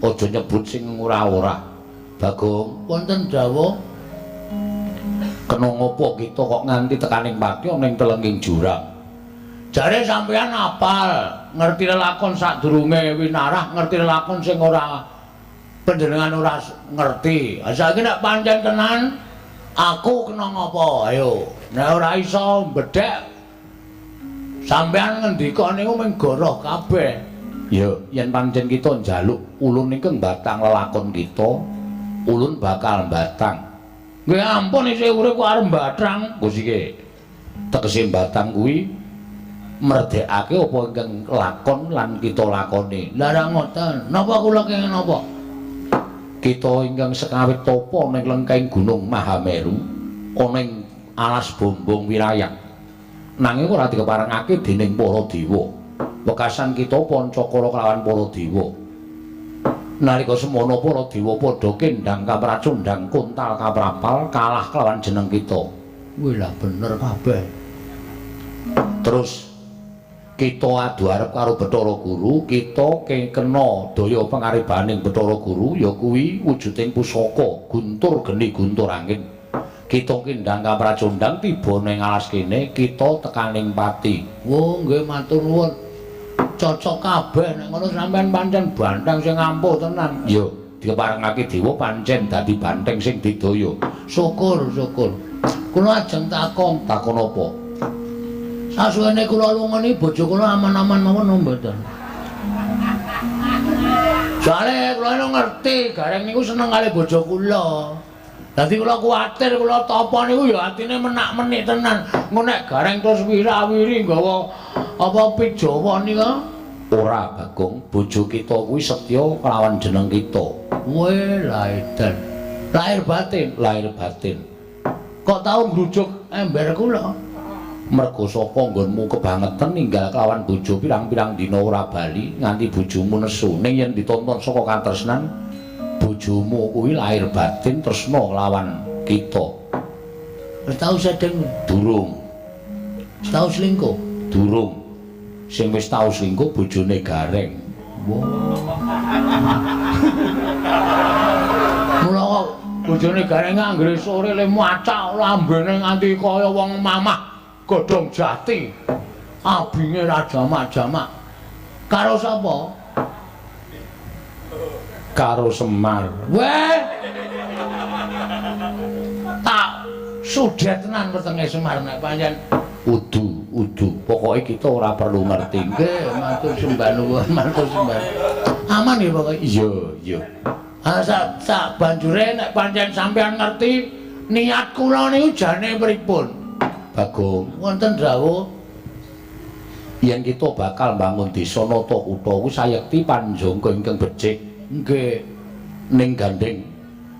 Aja nyebut sing ora-ora. Bagong, Wonten dawuh kena ngopo kita kok nganti tekaning pati ana ing telenging jurang. jare sampeyan apal, ngerti lelakon sadurunge winarah, ngerti lelakon sing ora panjenengan ora ngerti. Saiki nek pancen tenan aku kena ngopo? Ayo. Nek ora iso bedhek sampeyan ngendika niku mung goroh kabeh. Ya, yen pancen kita njaluk ulun iki mbatang lelakon kita, ulun bakal mbatang. Nggih ampun isih urip kok arep mbatang. Wis iki. Tegese mbatang kuwi merdekake apa ingkang lakon lan kita lakoni. Lah ra ngoten. Napa kula kenging napa? Kita ingkang sekawit tapa ning lengkeng Gunung Mahameru, ana ing alas bombong wirayang. Nanging ora dikeparengake dening para dewa. Wekasan kita Pancakara kelawan para dewa. Nalika semono para dewa padha kendhang kapracundhang kuntal kaprapal kalah kelawan jeneng kita. Wih lah bener kabeh. Terus kita adu arep karo Bathara Guru, kita kena daya pangaribaning Bathara Guru ya kuwi wujuding pusaka guntur geni guntur angin. Kita kendhang kapracundhang tiba ning alas kene, kita tekaning pati. Oh nggih matur nuwun. Cocok kabeh nek ngono sampean pancen banteng sing ampuh tenan. Ya, dikeparengake dewa pancen dadi banteng sing didaya. Syukur. Kula ajeng takon. Takon apa? Sasuwene kula lungeni bojo kula aman-aman mawon mboten. Soale kula ngerti gareng niku seneng kali bojo kula. Dadi kula kuwatir kula tapa niku ya atine menak-menik tenan. Engko nek gareng terus wirawiri nggawa apa pijawa nika? Ora, Bagong, bojo kita kuwi setya kelawan jeneng kita. Weh, laedan. Lahir batin. Kok tau ngrujuk ember kula? Mergo sapa nggonmu kebangetan ninggal kelawan bojo pirang-pirang dina ora bali nganti bojomu nesu. Ning yen ditonton saka katresnan, bojomu kuwi lahir batin tresna kelawan kita. Wis tau sedeng Durung, wis tau selingkuh. durung. Sing wis tau selingkuh bojone Gareng. Mula kok bojone Gareng anggere sore le macak lambene nganti kaya wong mamah godhong jati. Abinge ra jamak-jamak. Karo sapa? Karo Semar. Weh. Tak sudet tenan wetenge Semar nek pancen Udu. Pokoke kita ora perlu ngerti. nggih matur sembah nuwun, matur sembah. Aman ya pokoke. Iya. Sak banjure nek pancen sampean ngerti niat kula niku jane pripun? Bagong, Wonten dawuh yen kita bakal bangun desa nata kutha kuwi sayekti panjangga ingkang becik. nggih Ning gandeng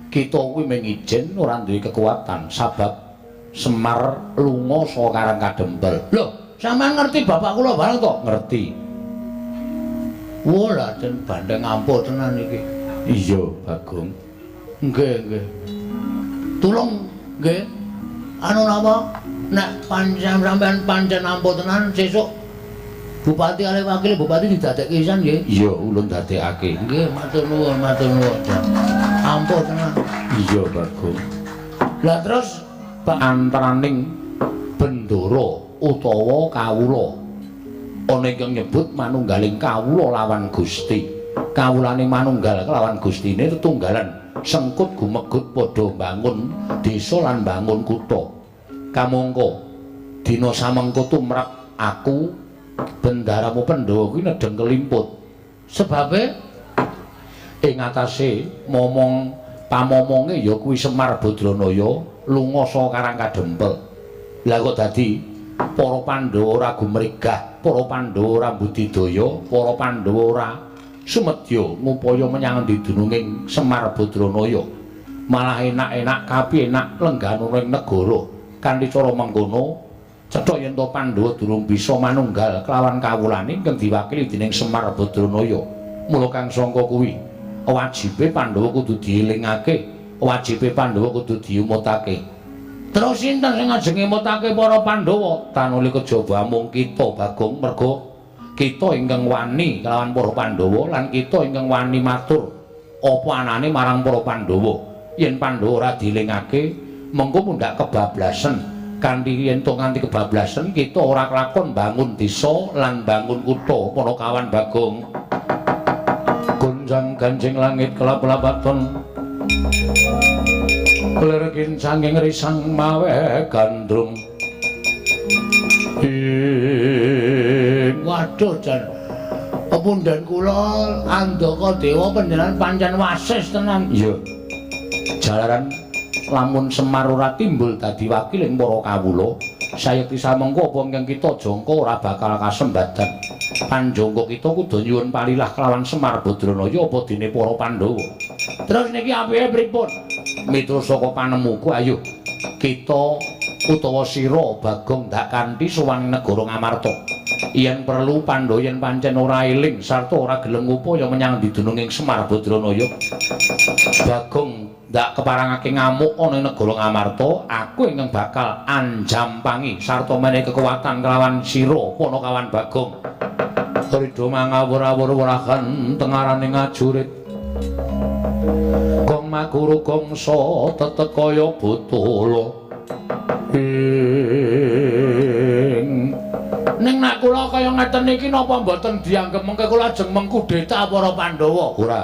kita kuwi mung ijen ora duwe kekuatan sabab Semar lunga saka Karang Kadempel. lho, sampean ngerti bapak kula bareng to? Ngerti? Wah, Raden bandeng ampuh tenan iki. Iya, Bagong. Nggih. Tulung nggih. Anu napa? Nek sampean pancen ampuh tenan sesuk Bupati kali wakil bupati didadekke pisan nggih. Iya, ulun dadekake. Nggih, matur nuwun. Ampuh tenan. Iya, Bagong. Lah terus Antaraning bendara utawa kawula ana ingkang nyebut manunggaling kawula lawan Gusti. Kawulane manunggal kelawan Gustine tetunggalan sengkut gumegut padha mbangun desa lan mbangun kutha. Kamangka dina samengko tumrap aku bendaramu Pandhawa kuwi nedeng kelimput. Sebabe Ing atase momong pamomonge ya kuwi Semar Badranaya lunga saka Karang Kadempel. Lah kok dadi para Pandhawa ora gumregah, para Pandhawa ora budidaya, para Pandhawa ora sumedya ngupaya menyang didununging Semar Badranaya. Malah enak-enak kapienak lengganane negara. Kanthi cara mengkono, cetha yen to Pandhawa durung bisa manunggal kelawan kawulane ingkang diwakili dening Semar Badranaya. Mula kang sangka kuwi, wajibe Pandhawa kudu dielingake, wajibe Pandhawa kudu diumutake. terus sinten sing ngajeng ngemutake para Pandhawa? Tanuli kejaba mung kita Bagong, merga kita ingkang wani kelawan para Pandhawa lan kita ingkang wani matur apa anane marang para Pandhawa. Yen Pandhawa ora dielingake, mengko mundhak kebablasen. Kanthi yen to nganti kebablasen, kita ora kelakon bangun desa lan bangun kutha para kawan Bagong. Gonjang ganjing langit kelap-lapaton. Lir kincanging risang mawe gandrung. Waduh jan pepundhen kula Andaka Dewa panjenengan pancen wasis tenan. Iya. Jalaran lamun Semar ora timbul dadi wakil ing para kawula, sayekti samengko apa ingkang kita jangka ora bakal kasembadan. Panjangka kita kudu nyuwun palilah kelawan Semar Badranaya apa dene para Pandhawa. Terus niki apike pripun? Miturut saka panemuku ayo kita utawa sira Bagong dak kanthi sowan negara Ngamarta. Yen perlu Pandhawa yen pancen ora eling sarta ora gelem upaya menyang didununging Semar Badranaya, Bagong ndak keparangake ngamuk ana ing negara Ngamarta, aku ingkang bakal anjampangi sarta menehi kekuatan kelawan sira Panakawan Bagong. Ridho mangawur-awur-wurahan tengaraning ajurit. Gong maguru gongsa tetekaya butula. Ning nek kula kaya ngeten iki napa mboten dianggep mengke kula ajeng mengkudeta para Pandhawa? Ora.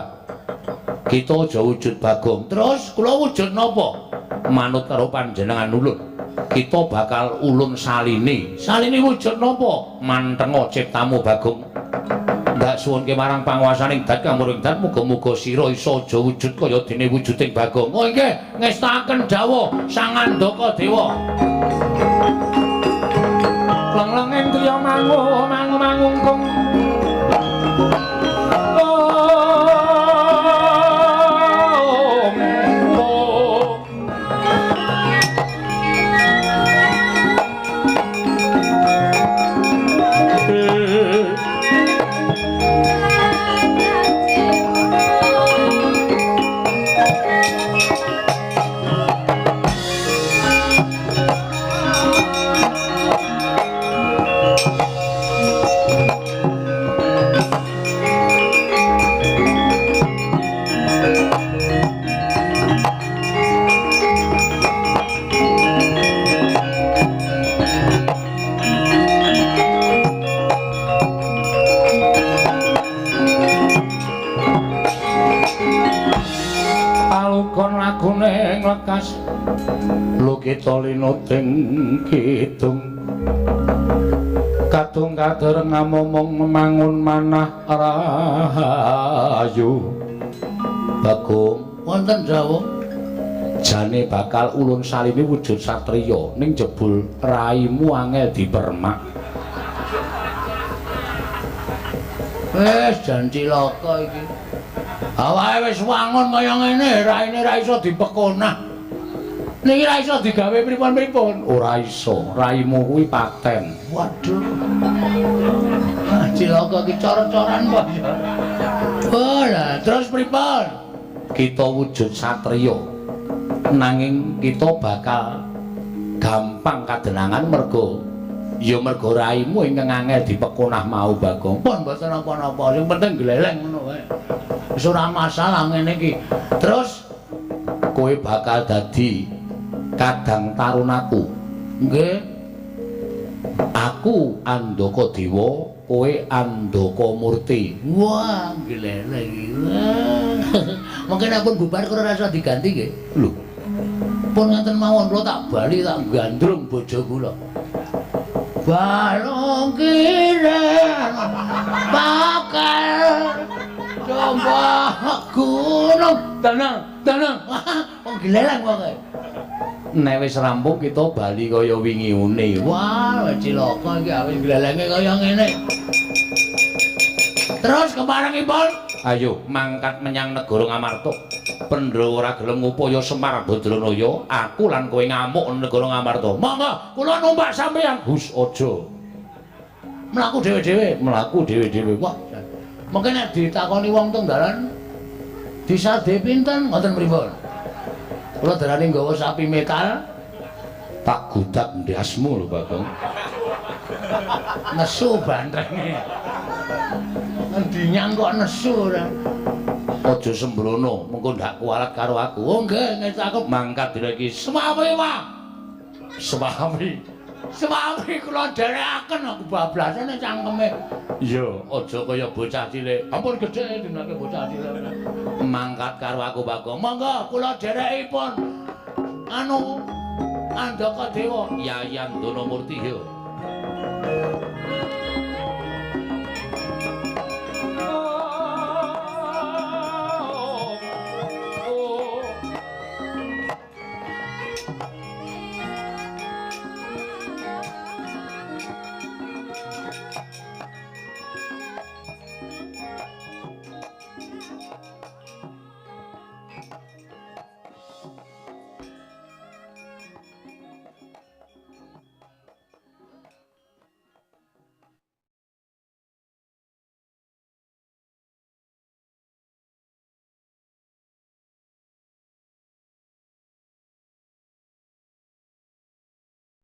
Kita aja wujud Bagong. Terus kula wujud napa? Manut karo panjenengan ulun. Kita bakal ulun saline. Saline wujud napa? Mantenga ciptamu Bagong. Ndak suwunke marang panguwasaning dat kang muring dat muga-muga sira isa aja wujud kaya dene wujuding Bagong. Oh nggih, ngestaken dawuh Sang Andaka Dewa. Lenglenging kriya mangungkung. Lagune nglekas lukita linuting kidung kadung kader ngamomong memangun manah rahayu. Bagong Wonten dawuh jane bakal ulun saline wujud satriya ning jebul raimu angel dipermak. Wis jan cilaka iki. Awake wis wangun kaya ngene, raine ra iso dipekonah. Niki ra iso digawe pripun-pripun. Ora iso, raimu kuwi paten. Waduh. Ah, cilaka ki cor-coran kok ya. Oh, lah terus pripun? Kita wujud satriya. Nanging kita bakal gampang kadenangan merga ya merga raimu ingkang angel dipekonah mau Bagong. Pun mboten napa-napa, sing penting gleleng ngono wae. Wis ora masalah ngene iki. Terus kowe bakal dadi kadang tarunaku. nggih, Aku Andaka Dewa, kowe Andaka Murti. wah gleleng iki. Mungkin pun bubar karo rasa diganti nggih. Lho, Pun ngenten mawon kula tak bali tak gandrung bojo kula. balung kiren bakal coba gunung tenang wong geleleng wae nek wis rampung kita bali kaya wingi une wah cilaka iki awis gelelenge kaya ngene terus kemarengipun ayo mangkat menyang negara Ngamarta Pandhawa ora gelem ngupaya Semar Badranaya aku lan kowe ngamuk negara Ngamarta monggo kula numpak sampeyan hus aja mlaku dhewe-dhewe wah mungkin nek ditakoni wong teng dalan disade pinten ngoten pripun kula darani nggawa sapi metal tak gudak ndasmu lho Bagong nesu bantrenge endi nyangkok nesu ora aja sembrono mengko ndak kualat karo aku oh nggih ngecakup mangkat direki Swami kula dherekaken aku bablasane cangkeme iya aja kaya bocah cilik ampun gedhe dinake bocah cilik mangkat karo aku Bagong monggo kula dherekipun anu Andaka Dewa Yayan Danamurti yo